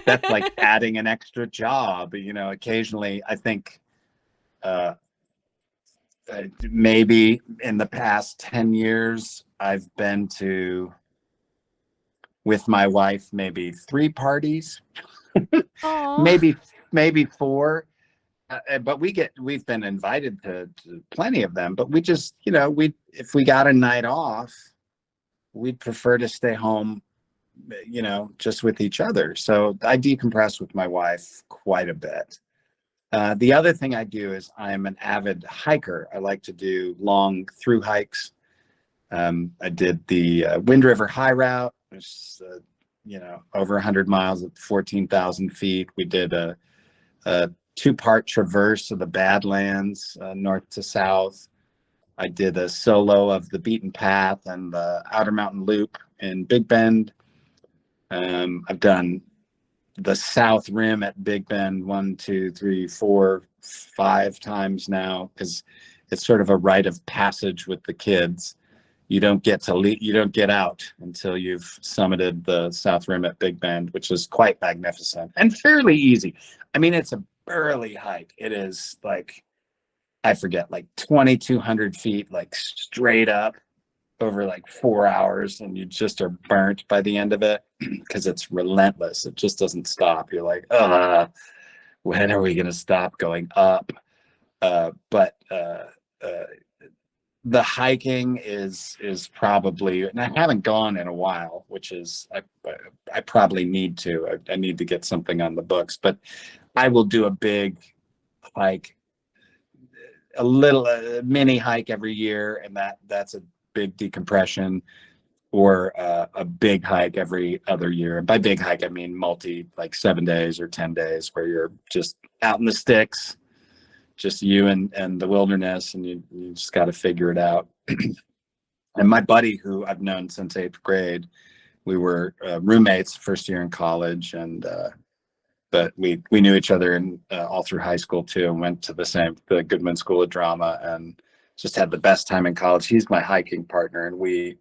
That's like adding an extra job. Occasionally I think maybe in the past 10 years, I've been to, with my wife, maybe 3 parties, maybe 4. But we've been invited to plenty of them, but we just, if we got a night off, we'd prefer to stay home, just with each other. So I decompress with my wife quite a bit. The other thing I do is I'm an avid hiker. I like to do long through hikes. I did the Wind River High Route, which is, over 100 miles at 14,000 feet. We did a two-part traverse of the Badlands, north to south. I did a solo of the Beaten Path and the Outer Mountain Loop in Big Bend. I've done the South Rim at Big Bend 1, 2, 3, 4, 5 times now, because it's sort of a rite of passage with the kids. You don't get out until you've summited the South Rim at Big Bend, which is quite magnificent and fairly easy. I mean, it's a burly hike. It is like, I forget, like 2,200 feet, like straight up over like 4 hours, and you just are burnt by the end of it because it's relentless. It just doesn't stop. You're like, when are we going to stop going up? But the hiking is probably, and I haven't gone in a while, which is I probably need to. I need to get something on the books, but I will do a big hike, a little mini hike every year, and that's a big decompression, or a big hike every other year. And by big hike, I mean like 7 days or 10 days where you're just out in the sticks, just you and the wilderness, and you just got to figure it out. And my buddy, who I've known since 8th grade, we were roommates first year in college, and but we knew each other in all through high school too, and went to the Goodman School of Drama, and just had the best time in college. He's my hiking partner, and we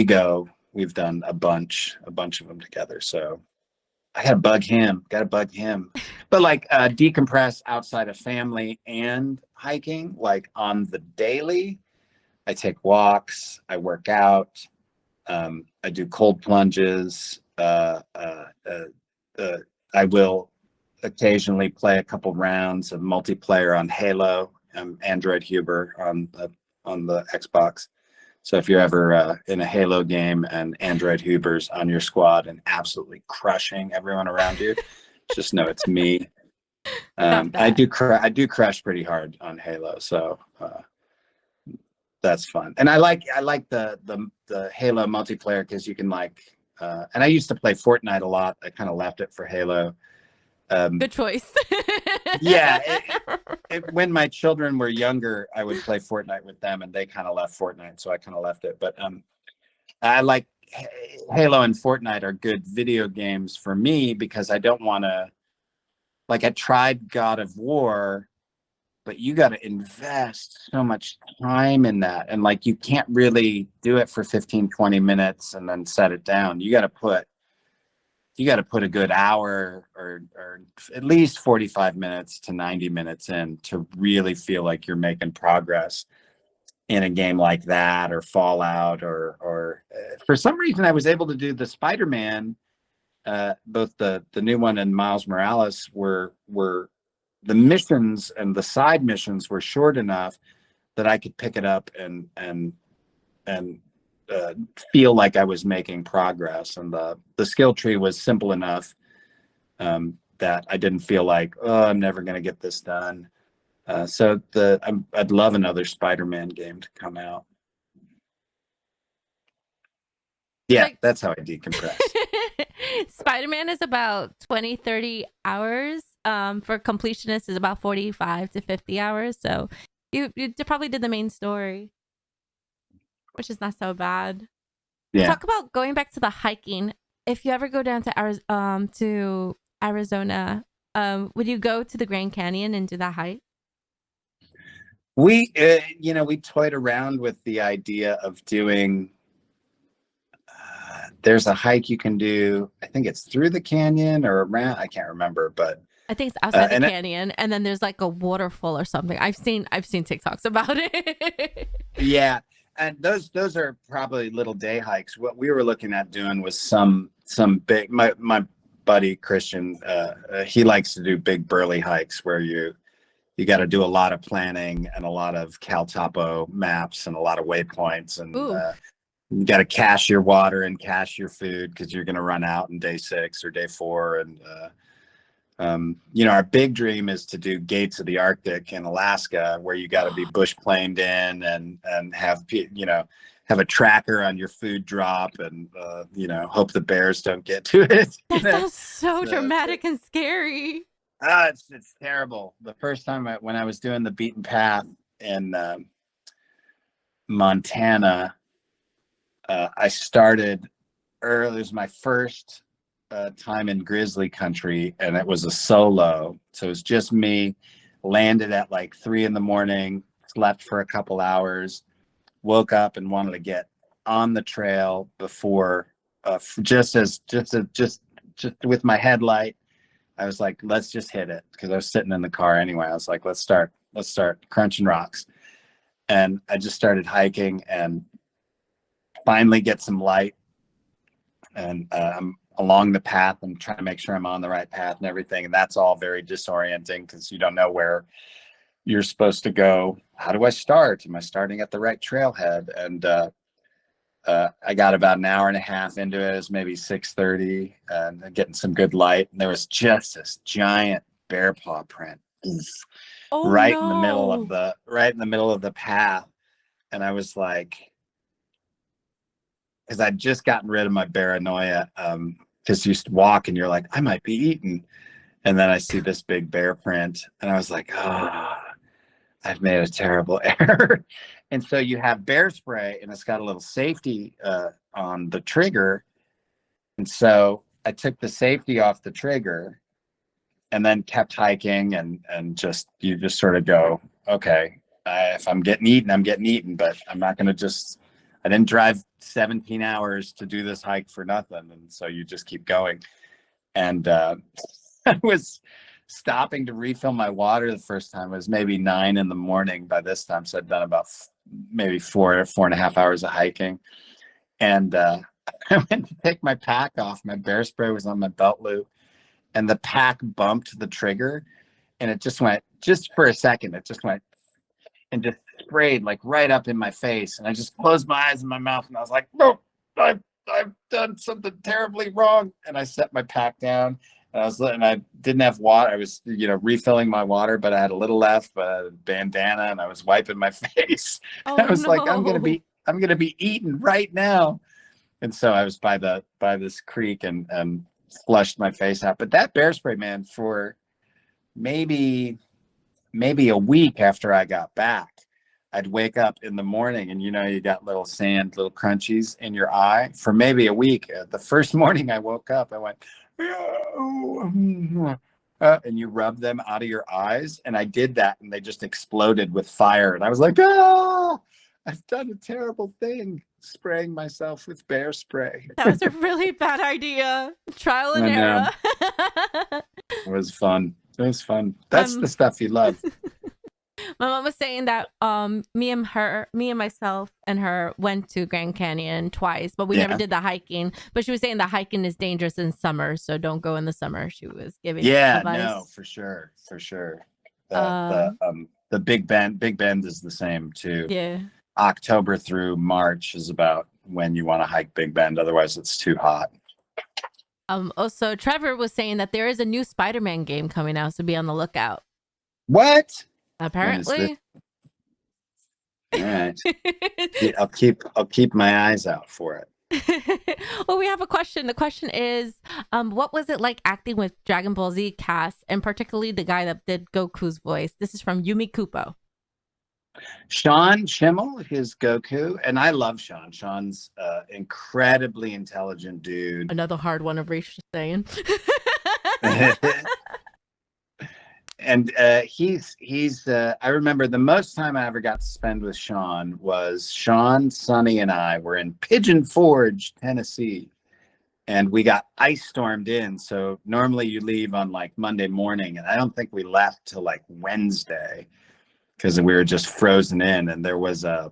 go. We've done a bunch of them together. So I gotta bug him. But like decompress outside of family and hiking, like on the daily, I take walks, I work out, I do cold plunges. I will occasionally play a couple rounds of multiplayer on Halo. Android Huber on the Xbox. So if you're ever in a Halo game and Android Huber's on your squad and absolutely crushing everyone around you, just know it's me. I do crush pretty hard on Halo, so that's fun. And I like the Halo multiplayer because you can and I used to play Fortnite a lot. I kind of left it for Halo. Good choice. Yeah. When my children were younger, I would play Fortnite with them, and they kind of left Fortnite, so I kind of left it. But I like Halo and Fortnite are good video games for me because I don't want to, like, I tried God of War, but you got to invest so much time in that. And like, you can't really do it for 15, 20 minutes and then set it down. You got to put a good hour or at least 45 minutes to 90 minutes in to really feel like you're making progress in a game like that, or Fallout, or for some reason I was able to do the Spider-Man, both the new one and Miles Morales were the missions, and the side missions were short enough that I could pick it up and feel like I was making progress. And the skill tree was simple enough that I didn't feel like, oh, I'm never going to get this done. So I'd love another Spider-Man game to come out. Yeah, that's how I decompress. Spider-Man is about 20, 30 hours. For completionists is about 45 to 50 hours. So you probably did the main story, which is not so bad. Yeah. Talk about going back to the hiking. If you ever go down to Arizona, would you go to the Grand Canyon and do that hike? We toyed around with the idea of doing, there's a hike you can do, I think it's through the canyon or around, I can't remember, but I think it's outside the canyon, and then there's like a waterfall or something. I've seen TikToks about it. Yeah, and those are probably little day hikes. What we were looking at doing was some big. My buddy Christian, he likes to do big burly hikes where you got to do a lot of planning and a lot of Cal Topo maps and a lot of waypoints, and you got to cache your water and cache your food because you're going to run out in day 6 or day 4, and Our big dream is to do Gates of the Arctic in Alaska, where you got to be bush planed in and have a tracker on your food drop and hope the bears don't get to it. That sounds so dramatic and scary. It's terrible. The first time when I was doing the beaten path in Montana, I started early. It was my first time in grizzly country, and it was a solo. So it was just me. Landed at like 3 a.m, slept for a couple hours, woke up and wanted to get on the trail before just with my headlight. I was like, let's just hit it, because I was sitting in the car anyway. I was like, let's start crunching rocks. And I just started hiking and finally get some light. And I'm along the path. I'm trying to make sure I'm on the right path and everything. And that's all very disorienting, because you don't know where you're supposed to go. How do I start? Am I starting at the right trailhead? And I got about an hour and a half into it. It was maybe 6:30 and getting some good light. And there was just this giant bear paw print right in the middle of the path. And I was like, because I'd just gotten rid of my paranoia, because you walk and you're like, I might be eaten. And then I see this big bear print and I was like, oh, I've made a terrible error. And so you have bear spray and it's got a little safety on the trigger. And so I took the safety off the trigger and then kept hiking and you just sort of go, okay, if I'm getting eaten, I'm getting eaten, but I'm not going to I didn't drive 17 hours to do this hike for nothing. And so you just keep going. And I was stopping to refill my water the first time. It was maybe 9 a.m. by this time. So I'd done about maybe 4.5 hours of hiking. And I went to take my pack off. My bear spray was on my belt loop, and the pack bumped the trigger, and it just for a second, it just went and just sprayed like right up in my face. And I just closed my eyes and my mouth, and I was like, no, I've done something terribly wrong. And I set my pack down, and I didn't have water. I was, refilling my water, but I had a little left, but I had a bandana, and I was wiping my face. Oh, I was no. like, I'm going to be eaten right now. And so I was by this creek and flushed my face out. But that bear spray, man, for maybe a week after I got back, I'd wake up in the morning and, you got little crunchies in your eye for maybe a week. The first morning I woke up, I went, and you rub them out of your eyes. And I did that, and they just exploded with fire. And I was like, I've done a terrible thing, spraying myself with bear spray. That was a really bad idea. Trial and error. It was fun. That's the stuff you love. My mom was saying that me and myself and her went to Grand Canyon twice, but we never did the hiking. But she was saying the hiking is dangerous in summer, so don't go in the summer. She was giving advice. No, for sure. The Big Bend is the same too. Yeah. October through March is about when you want to hike Big Bend. Otherwise, it's too hot. Also, Trevor was saying that there is a new Spider-Man game coming out, so be on the lookout. What? Apparently. All right. I'll keep my eyes out for it. Well, we have a question. The question is, what was it like acting with Dragon Ball Z cast, and particularly the guy that did Goku's voice? This is from Yumi Kupo. Sean Schimmel, his Goku, and I love Sean. Sean's incredibly intelligent dude. Another hard one of Reach saying. And he's I remember the most time I ever got to spend with Sean was Sean, Sonny, and I were in Pigeon Forge, Tennessee, and we got ice stormed in. So normally you leave on like Monday morning, and I don't think we left till like Wednesday, because we were just frozen in. And there was a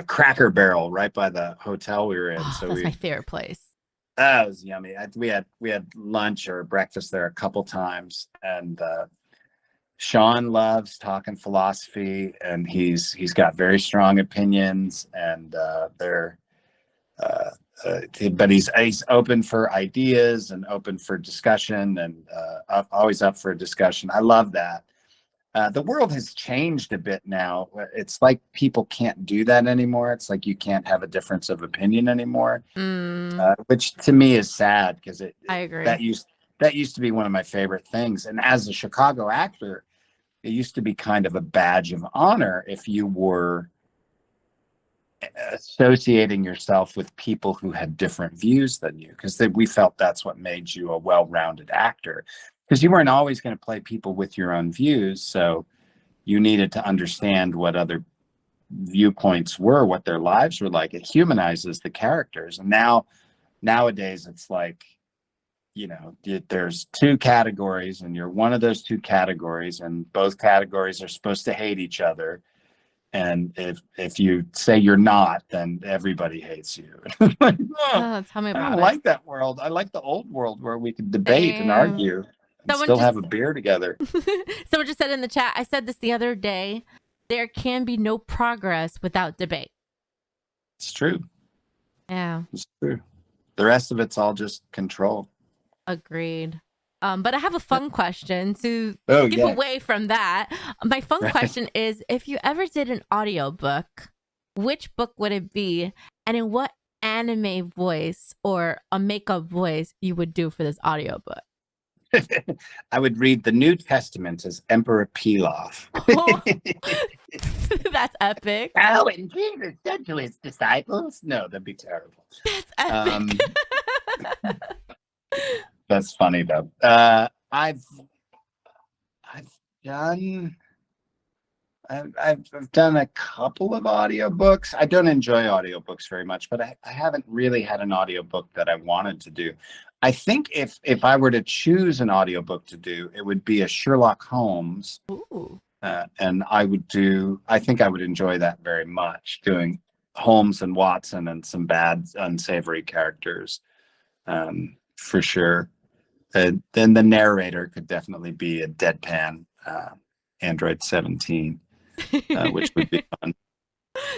Cracker Barrel right by the hotel we were in. So that's my favorite place. It was yummy. We had lunch or breakfast there a couple times, and Sean loves talking philosophy, and he's got very strong opinions, and they're but he's open for ideas and open for discussion, and always up for a discussion. I love that. The world has changed a bit now. It's like people can't do that anymore. It's like you can't have a difference of opinion anymore, which to me is sad, because I agree. that used to be one of my favorite things. And as a Chicago actor, it used to be kind of a badge of honor if you were associating yourself with people who had different views than you, because we felt that's what made you a well-rounded actor, because you weren't always going to play people with your own views. So you needed to understand what other viewpoints were, what their lives were like. It humanizes the characters. And nowadays it's like, there's two categories, and you're one of those two categories, and both categories are supposed to hate each other. And if you say you're not, then everybody hates you. Like, Tell me about I don't like that world. I like the old world where we could debate and argue and still have a beer together. Someone just said in the chat, I said this the other day, there can be no progress without debate. It's true. Yeah. It's true. The rest of it's all just control. Agreed. But I have a fun question to get away from that. My fun question is, if you ever did an audiobook, which book would it be? And in what anime voice or a makeup voice you would do for this audiobook? I would read the New Testament as Emperor Pilaf. Oh, that's epic. Oh, and Jesus said to his disciples, no, that'd be terrible. That's epic. That's funny though. I've done a couple of audiobooks. I don't enjoy audiobooks very much, but I haven't really had an audiobook that I wanted to do. I think if I were to choose an audiobook to do, it would be a Sherlock Holmes. Ooh. And I think I would enjoy that very much, doing Holmes and Watson and some bad, unsavory characters, for sure. Then the narrator could definitely be a deadpan Android 17, which would be fun.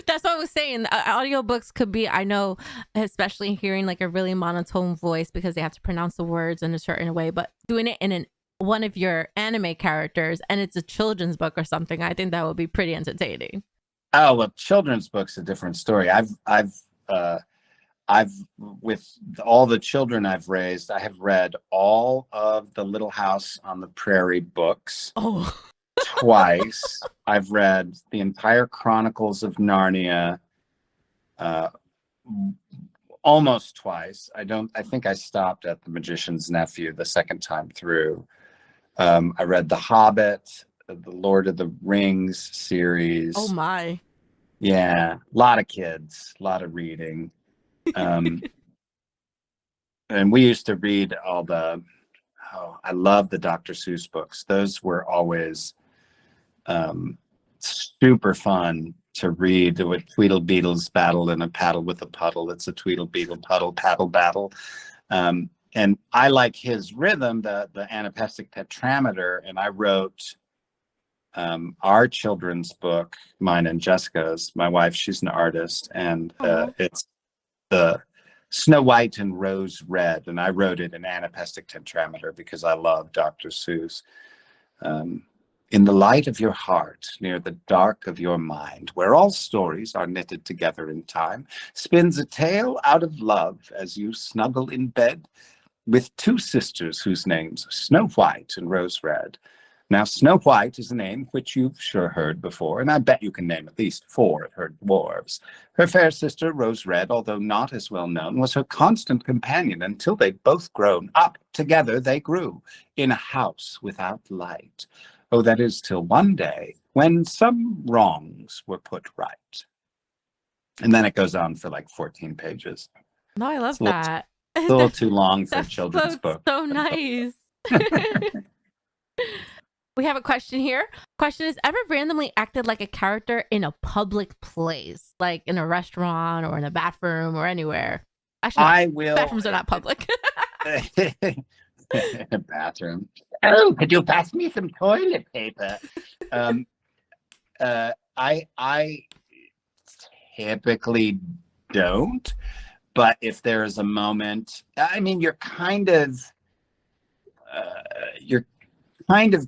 That's what I was saying. Audiobooks could be, I know, especially hearing like a really monotone voice because they have to pronounce the words in a certain way, but doing it in one of your anime characters and it's a children's book or something, I think that would be pretty entertaining. Oh, well, children's book's a different story. I've with all the children I've raised, I have read all of the Little House on the Prairie books. Oh. Twice. I've read the entire Chronicles of Narnia almost twice. I think I stopped at The Magician's Nephew the second time through. I read The Hobbit, the Lord of the Rings series. Oh my. Yeah, a lot of kids, a lot of reading. And we used to read all I love the Dr. Seuss books. Those were always super fun to read, with Tweedlebeetle's battle in a paddle with a puddle. It's a Tweedlebeetle puddle paddle battle. And I like his rhythm, the anapestic tetrameter. And I wrote our children's book, mine and Jessica's, my wife, she's an artist, and it's the Snow White and Rose Red. And I wrote it in anapestic tetrameter because I love Dr. Seuss. In the light of your heart, near the dark of your mind, where all stories are knitted together in time, spins a tale out of love as you snuggle in bed with two sisters whose names are Snow White and Rose Red. Now, Snow White is a name which you've sure heard before, and I bet you can name at least 4 of her dwarves. Her fair sister, Rose Red, although not as well known, was her constant companion until they'd both grown up. Together they grew in a house without light. Oh, that is till one day when some wrongs were put right. And then it goes on for like 14 pages. No, I love that. It's a little too long for a children's book. So nice. We have a question here. Question is, ever randomly acted like a character in a public place, like in a restaurant or in a bathroom or anywhere? Actually, I will. Bathrooms are not public. Bathroom. Oh, could you pass me some toilet paper? I typically don't, but if there is a moment, I mean, you're kind of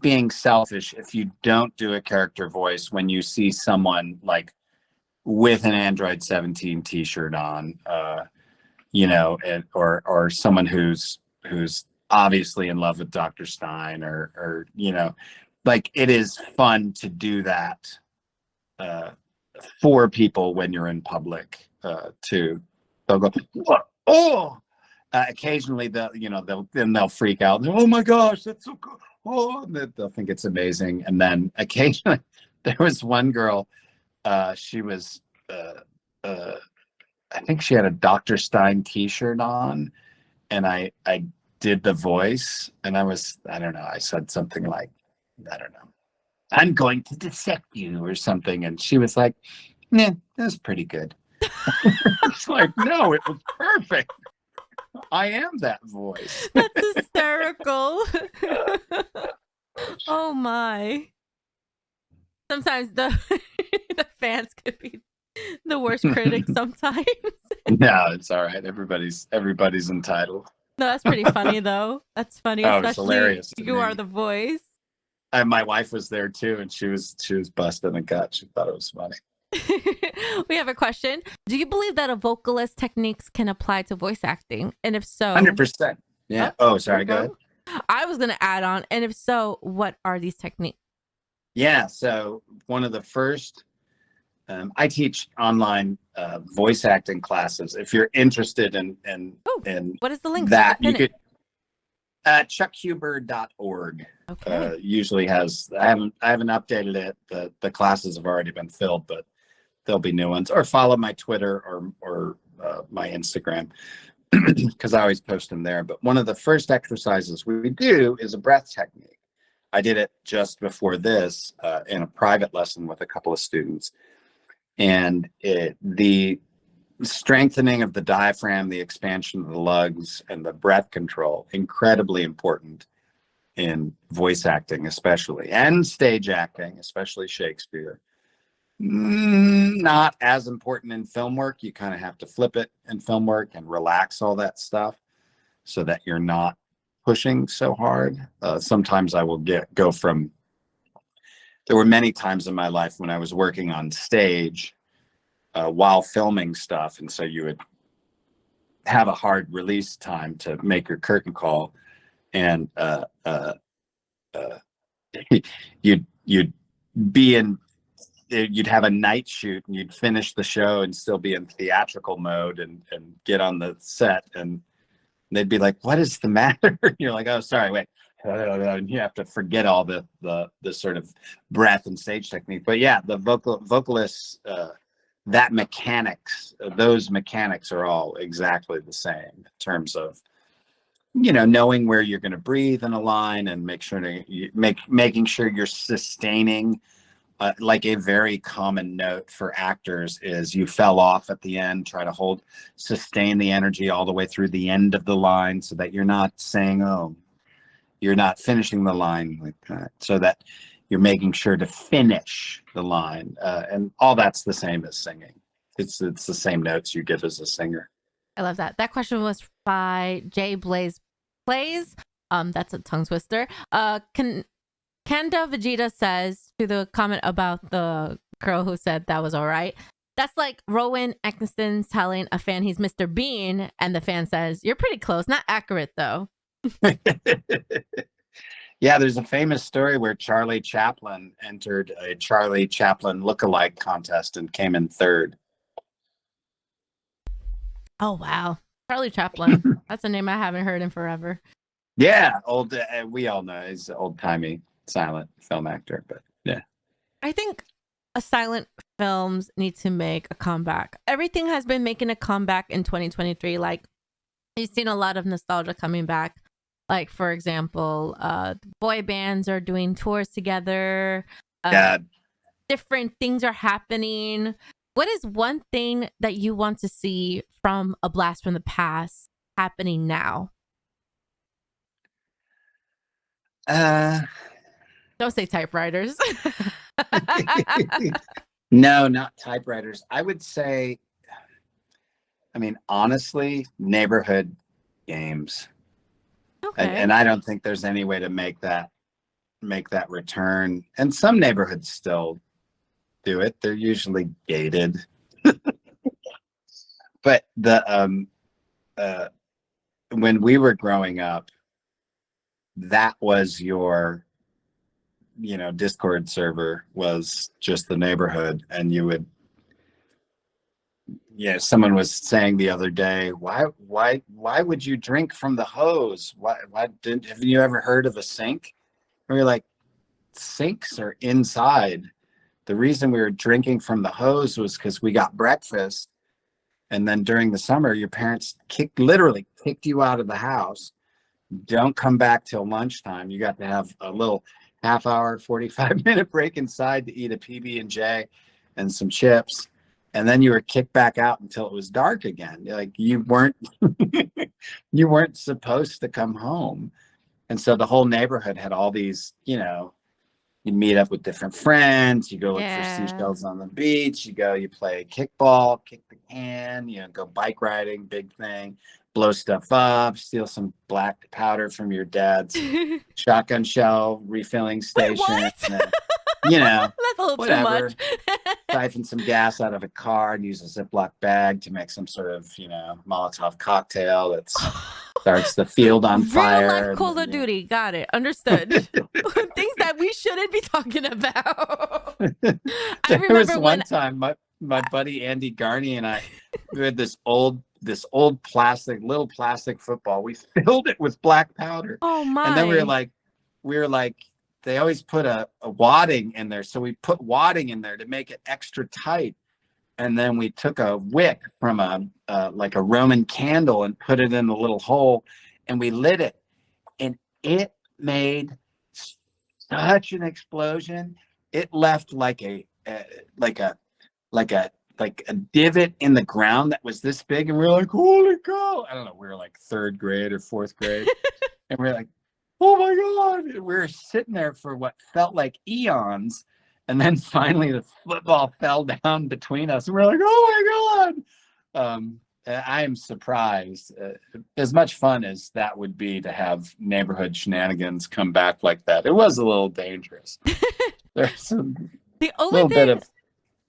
being selfish if you don't do a character voice when you see someone like with an Android 17 t-shirt on, or someone who's obviously in love with Dr. Stein, or like, it is fun to do that for people when you're in public. They'll go, oh, occasionally they'll freak out. Oh my gosh, that's so cool. Oh, and they'll think it's amazing. And then occasionally there was one girl, she was I think she had a Dr. Stein t-shirt on, and I did the voice, and I don't know, I said something like, I don't know, I'm going to dissect you or something. And she was like, yeah, that was pretty good. It's like, no, it was perfect. I am that voice. That's hysterical. Oh my. Sometimes the fans could be the worst critics sometimes. No, it's all right. Everybody's entitled. No, that's pretty funny though. That's funny. Oh, it's especially hilarious. You are the voice. And my wife was there too, and she was busting a gut. She thought it was funny. We have a question. Do you believe that a vocalist techniques can apply to voice acting? And if so, 100%. Yeah. Oh, sorry. Go ahead. I was going to add on. And if so, what are these techniques? Yeah. So one of the first, I teach online voice acting classes. If you're interested in what is the link? That you could chuckhuber.org. Okay. Usually has. I haven't updated it. The classes have already been filled, but there'll be new ones. Or follow my Twitter or my Instagram, because I always post them there. But one of the first exercises we do is a breath technique. I did it just before this in a private lesson with a couple of students, and the strengthening of the diaphragm, the expansion of the lungs, and the breath control, incredibly important in voice acting, especially, and stage acting, especially Shakespeare. Not as important in film work. You kind of have to flip it in film work and relax all that stuff so that you're not pushing so hard. Sometimes I will go from, there were many times in my life when I was working on stage while filming stuff, and so you would have a hard release time to make your curtain call, and you'd have a night shoot, and you'd finish the show and still be in theatrical mode, and get on the set, and they'd be like, what is the matter? You're like, oh, sorry, wait. And you have to forget all the sort of breath and stage technique. But yeah, the vocalists, those mechanics are all exactly the same in terms of, knowing where you're going to breathe in a line, and making sure you're sustaining. Like a very common note for actors is you fell off at the end. Try to sustain the energy all the way through the end of the line, so that you're not saying, oh, you're not finishing the line like that, so that you're making sure to finish the line. And all that's the same as singing. It's the same notes you get as a singer. I love that. That question was by Jay Blaze Plays. That's a tongue twister. Kanda Vegeta says, to the comment about the girl who said that was all right, that's like Rowan Atkinson telling a fan he's Mr. Bean, and the fan says, you're pretty close. Not accurate, though. Yeah, there's a famous story where Charlie Chaplin entered a Charlie Chaplin lookalike contest and came in third. Oh, wow. Charlie Chaplin. That's a name I haven't heard in forever. Yeah, we all know he's an old-timey silent film actor, but yeah. I think silent films need to make a comeback. Everything has been making a comeback in 2023. Like, you've seen a lot of nostalgia coming back. Like, for example, boy bands are doing tours together. Different things are happening. What is one thing that you want to see from a blast from the past happening now? Don't say typewriters. No, not typewriters. I would say I mean, honestly, neighborhood games. Okay. And I don't think there's any way to make that return. And some neighborhoods still do it. They're usually gated. But when we were growing up, that was your, Discord server was just the neighborhood, and you would, someone was saying the other day, why would you drink from the hose? Haven't you ever heard of a sink? And we were like, sinks are inside. The reason we were drinking from the hose was because we got breakfast, and then during the summer, your parents literally kicked you out of the house. Don't come back till lunchtime. You got to have a little half-hour, 45-minute break inside to eat a PB&J and some chips, and then you were kicked back out until it was dark again. Like you weren't supposed to come home. And so the whole neighborhood had all these, you meet up with different friends, you go look for seashells on the beach, you play kickball, kick the can, go bike riding, big thing, blow stuff up, steal some black powder from your dad's shotgun shell refilling station. Wait, what? That's a little whatever. too much. Siphon some gas out of a car and use a Ziploc bag to make some sort of, Molotov cocktail that starts the field on fire. Real life Call of Duty. Got it. Understood. Things that we shouldn't be talking about. I remember one time my buddy Andy Garney and I, we had this old little plastic football. We filled it with black powder. Oh my. And then we were like, they always put a wadding in there. So we put wadding in there to make it extra tight. And then we took a wick from like a Roman candle and put it in the little hole, and we lit it, and it made such an explosion. It left like a divot in the ground that was this big, and we were like, holy cow. I don't know, we were like 3rd grade or 4th grade. And we were like, oh my God. And we were sitting there for what felt like eons. And then finally the football fell down between us. And we're like, oh my God. I am surprised. As much fun as that would be to have neighborhood shenanigans come back like that, it was a little dangerous. There's a little bit of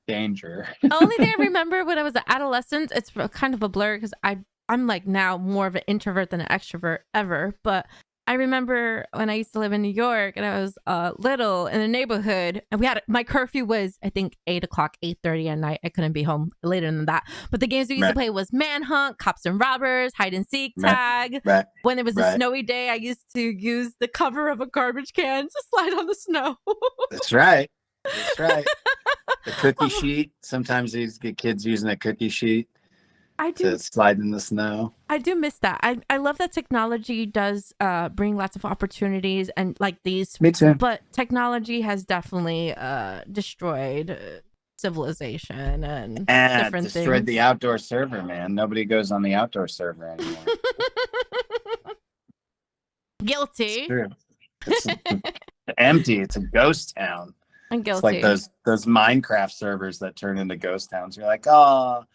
danger. The only thing I remember when I was an adolescent, it's kind of a blur because I'm like now more of an introvert than an extrovert ever. But I remember when I used to live in New York and I was little in a neighborhood, and my curfew was, I think, 8 o'clock, 8:30 at night. I couldn't be home later than that. But the games we used to play was Manhunt, Cops and Robbers, Hide and Seek, Tag. Right. When it was a snowy day, I used to use the cover of a garbage can to slide on the snow. That's right. The cookie sheet. Sometimes these get kids using a cookie sheet to slide in the snow. I do miss that. I love that technology does bring lots of opportunities and like these. Me too. But technology has definitely destroyed civilization and different things. Destroyed the outdoor server, man. Nobody goes on the outdoor server anymore. Guilty. It's true. It's empty. It's a ghost town. I'm guilty. It's like those Minecraft servers that turn into ghost towns. You're like, oh,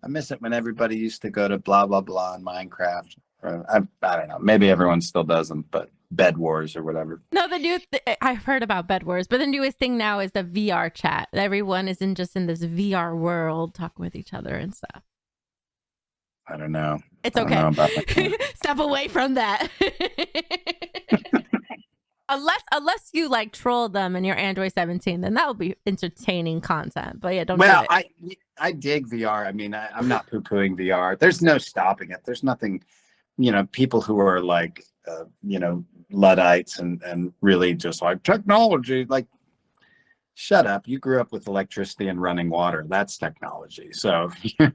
I miss it when everybody used to go to blah, blah, blah in Minecraft. Or, I don't know. Maybe everyone still doesn't, but Bed Wars or whatever. No, I've heard about Bed Wars, but the newest thing now is the VR chat. Everyone is in this VR world talking with each other and stuff. I don't know. It's okay. Step away from that. Unless you like troll them in your Android 17, then that would be entertaining content. But yeah, don't do it. I dig VR. I mean, I'm not poo-pooing VR. There's no stopping it. There's nothing, people who are like, Luddites and really just like technology, like, shut up. You grew up with electricity and running water. That's technology. So, you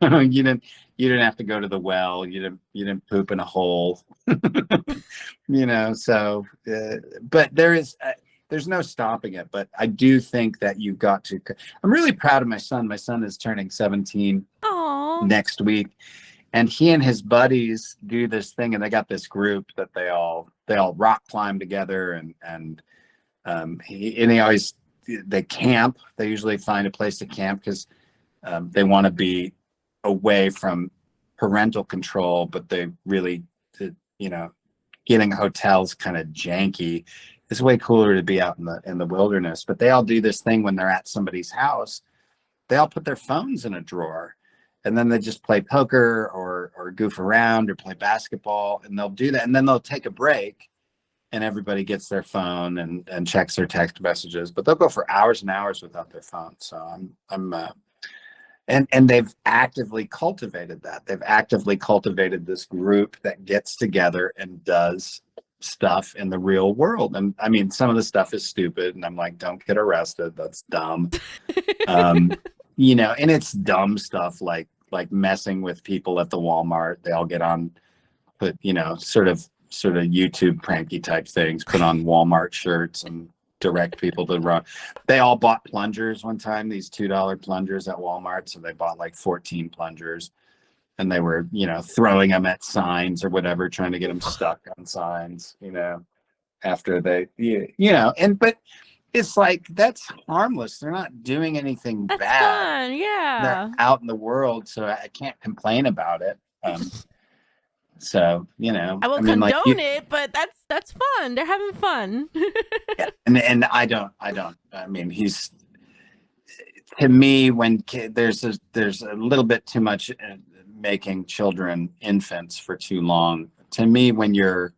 didn't have to go to the well. You didn't poop in a hole, so, but there's no stopping it. But I do think that you've got to, I'm really proud of my son. My son is turning 17 next week, and he and his buddies do this thing, and they got this group that they all rock climb together, and they camp. They usually find a place to camp because they want to be away from parental control, but they really, you know, getting hotels kind of janky. It's way cooler to be out in the wilderness. But they all do this thing when they're at somebody's house. They all put their phones in a drawer, and then they just play poker or goof around or play basketball, and they'll do that, and then they'll take a break, and everybody gets their phone and checks their text messages. But they'll go for hours and hours without their phone. So and they've actively cultivated that. They've actively cultivated this group that gets together and does stuff in the real world. And I mean, some of the stuff is stupid, and I'm like, don't get arrested. That's dumb. You know, and it's dumb stuff like messing with people at the Walmart. They all get on, put, you know, sort of YouTube pranky type things, put on Walmart shirts and direct people to run. They all bought plungers one time, these $2 plungers at Walmart. So they bought like 14 plungers, and they were, you know, throwing them at signs or whatever, trying to get them stuck on signs, you know, after they, you know, but it's like, that's harmless. They're not doing anything That's bad. fun. Yeah. They're out in the world, so I can't complain about it. So, you know, I will condone it, but that's fun. They're having fun. Yeah, and I don't. I mean, he's, to me, when there's a little bit too much making children infants for too long. To me, when you're,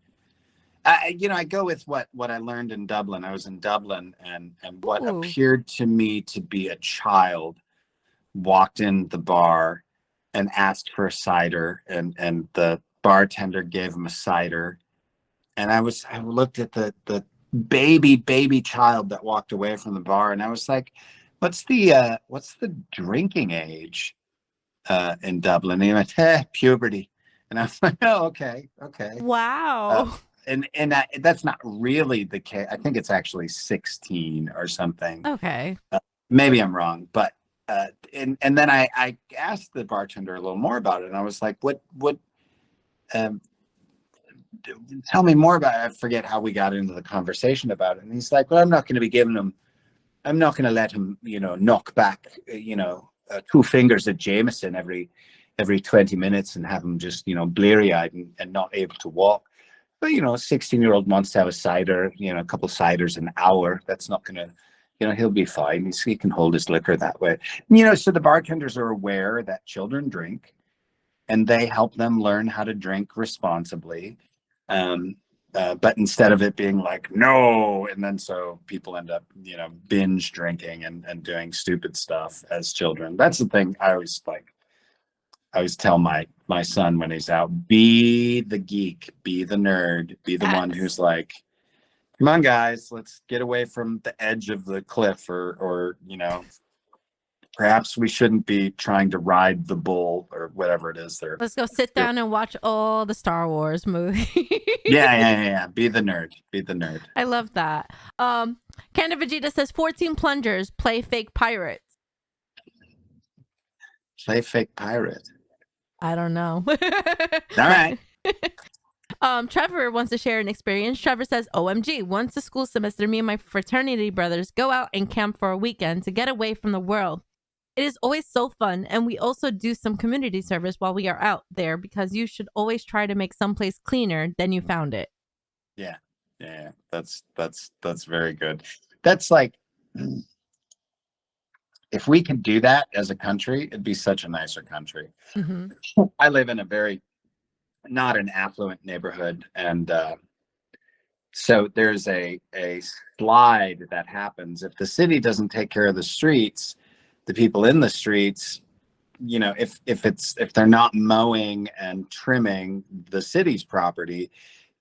you know, I go with what I learned in Dublin. I was in Dublin, and what appeared to me to be a child walked in the bar and asked for a cider, and the bartender gave him a cider, and I looked at the baby child that walked away from the bar, and I was like, what's the drinking age in Dublin? And he went, puberty. And I was like, oh, okay. Wow. And that's not really the case. I think it's actually 16 or something. Okay. Maybe I'm wrong, but and then I asked the bartender a little more about it, and I was like, what tell me more about it. I forget how we got into the conversation about it. And he's like, well, I'm not going to let him, you know, knock back, you know, 2 fingers at Jameson every 20 minutes and have him just, you know, bleary eyed and not able to walk. But, you know, a 16-year-old wants to have a cider, you know, a couple of ciders an hour. That's not going to, you know, he'll be fine. He can hold his liquor that way. You know, so the bartenders are aware that children drink, and they help them learn how to drink responsibly. But instead of it being like, no, and then so people end up, you know, binge drinking and doing stupid stuff as children. That's the thing I always tell my son when he's out, be the geek, be the nerd, be the one who's like, come on, guys, let's get away from the edge of the cliff, or, you know, perhaps we shouldn't be trying to ride the bull or whatever it is. Let's go sit down and watch all the Star Wars movies. Yeah. Be the nerd. I love that. Canada Vegeta says 14 plungers, play fake pirates. Play fake pirate. I don't know. All right. Trevor wants to share an experience. Trevor says, OMG, once a school semester, me and my fraternity brothers go out and camp for a weekend to get away from the world. It is always so fun, and we also do some community service while we are out there, because you should always try to make someplace cleaner than you found it. Yeah. That's very good. That's like, if we could do that as a country, it'd be such a nicer country. Mm-hmm. I live in a very not an affluent neighborhood, and so there's a slide that happens if the city doesn't take care of the streets. The people in the streets, you know, if they're not mowing and trimming the city's property,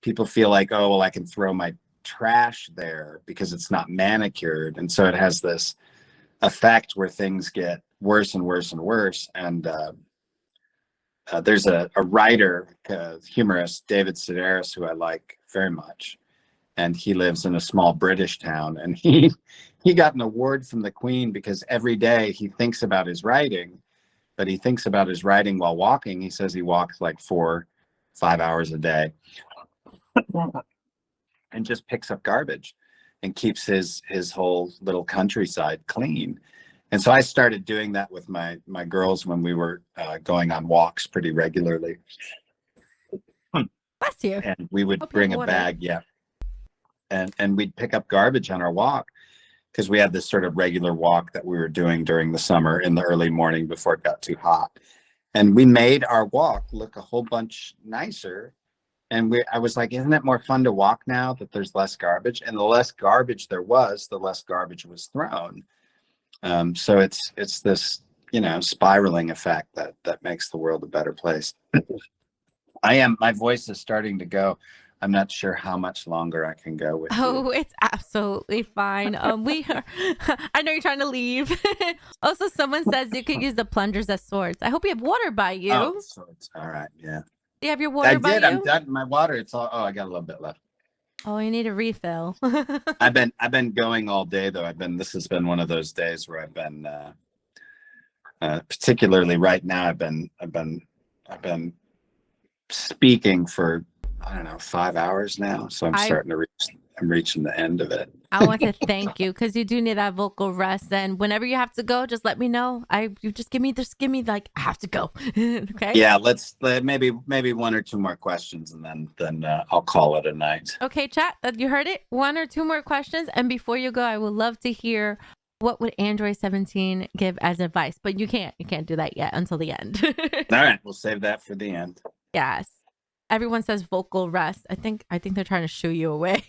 people feel like, oh, well, I can throw my trash there because it's not manicured, and so it has this effect where things get worse and worse and worse. And there's a writer, humorist, David Sedaris, who I like very much, and he lives in a small British town, and he got an award from the Queen because every day he thinks about his writing, but he thinks about his writing while walking. He says he walks like 4-5 hours a day and just picks up garbage and keeps his whole little countryside clean. And so I started doing that with my girls when we were going on walks pretty regularly. Bless you. And we would Hope you have bring a water. bag, yeah, and we'd pick up garbage on our walk because we had this sort of regular walk that we were doing during the summer in the early morning before it got too hot. And we made our walk look a whole bunch nicer. And I was like, isn't it more fun to walk now that there's less garbage? And the less garbage there was, the less garbage was thrown. So it's this, spiraling effect that makes the world a better place. My voice is starting to go. I'm not sure how much longer I can go with you. It's absolutely fine. I know you're trying to leave. Also, someone says you could use the plungers as swords. I hope you have water by you. Oh, swords. All right, yeah. Do you have your water by you? I'm done. My water, it's all, I got a little bit left. Oh, you need a refill. I've been going all day though. This has been one of those days where I've been, particularly right now, I've been speaking for, I don't know, 5 hours now. So I'm reaching the end of it. I want to thank you because you do need that vocal rest. And whenever you have to go, just let me know. You just give me like, I have to go. Okay. Yeah. Let's maybe one or two more questions and then I'll call it a night. Okay, chat. You heard it. 1 or 2 more questions. And before you go, I would love to hear what would Android 17 give as advice, but you can't do that yet until the end. All right. We'll save that for the end. Yes. Everyone says vocal rest. I think they're trying to shoo you away.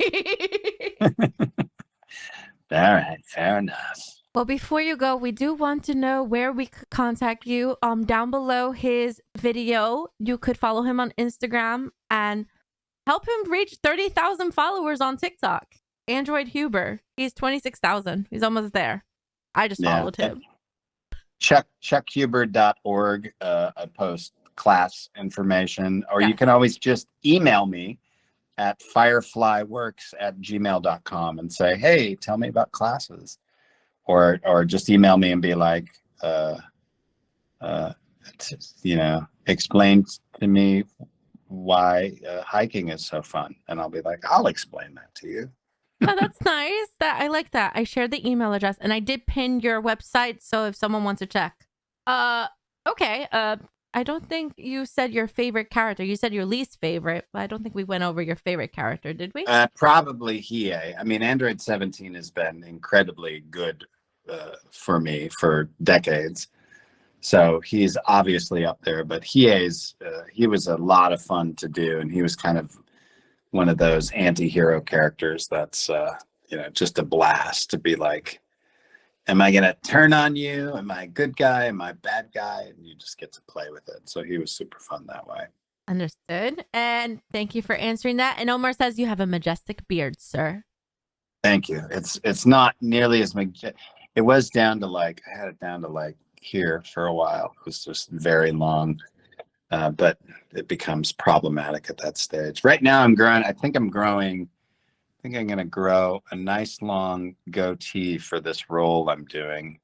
All right, fair enough. Well, before you go, we do want to know where we could contact you. Down below his video, you could follow him on Instagram and help him reach 30,000 followers on TikTok. Android Huber. He's 26,000. He's almost there. I just followed him. chuckhuber.org. I post class information, or you can always just email me at fireflyworks@gmail.com and say, hey, tell me about classes, or just email me and be like, explain to me why hiking is so fun, and I'll be like, I'll explain that to you. Oh, that's nice. I like that. I shared the email address and I did pin your website, so if someone wants to check. Okay. I don't think you said your favorite character. You said your least favorite, but I don't think we went over your favorite character, did we? Probably Hiei. I mean, Android 17 has been incredibly good for me for decades. So he's obviously up there, but he was a lot of fun to do. And he was kind of one of those anti-hero characters that's, just a blast to be like, am I going to turn on you? Am I a good guy? Am I a bad guy? And you just get to play with it. So he was super fun that way. Understood. And thank you for answering that. And Omar says you have a majestic beard, sir. Thank you. It's not nearly as majestic. It was down to I had it down to here for a while. It was just very long. But it becomes problematic at that stage. Right now I'm going to grow a nice long goatee for this role I'm doing.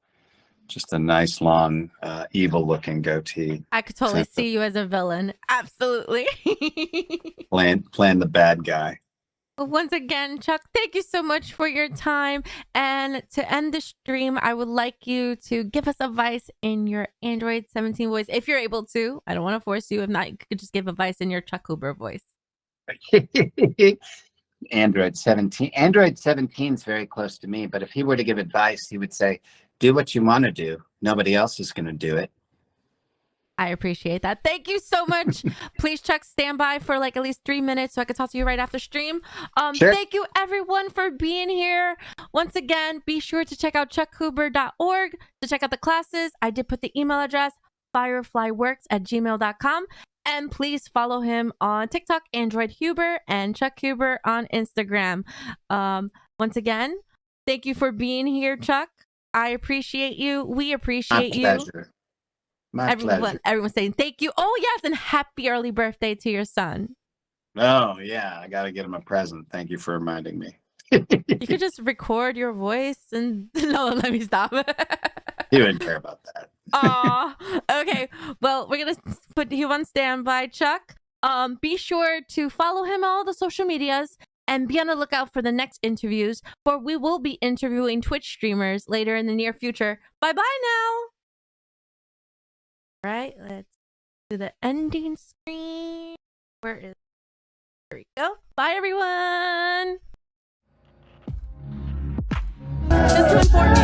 Just a nice long, evil looking goatee. I could totally see you as a villain. Absolutely. playing the bad guy. Well, once again, Chuck, thank you so much for your time. And to end the stream, I would like you to give us advice in your Android 17 voice, if you're able to. I don't want to force you. If not, you could just give advice in your Chuck Huber voice. Android 17 is very close to me, but if he were to give advice, he would say, do what you want to do. Nobody else is going to do it. I appreciate that. Thank you so much. Please, Chuck, stand by for at least 3 minutes so I can talk to you right after stream. Sure. Thank you everyone for being here. Once again, be sure to check out chuckhuber.org to check out the classes. I did put the email address, fireflyworks@gmail.com. And please follow him on TikTok, Android Huber, and Chuck Huber on Instagram. Once again, thank you for being here, Chuck. I appreciate you. We appreciate you. My pleasure. Everyone's saying thank you. Oh, yes, and happy early birthday to your son. Oh, yeah. I got to get him a present. Thank you for reminding me. You could just record your voice and... No, let me stop. He wouldn't care about that. Aw. Okay. Well, we're going to put you on standby, Chuck. Be sure to follow him on all the social medias. And be on the lookout for the next interviews, for we will be interviewing Twitch streamers later in the near future. Bye-bye now. All right, let's do the ending screen. Where is... There we go. Bye, everyone. Just to inform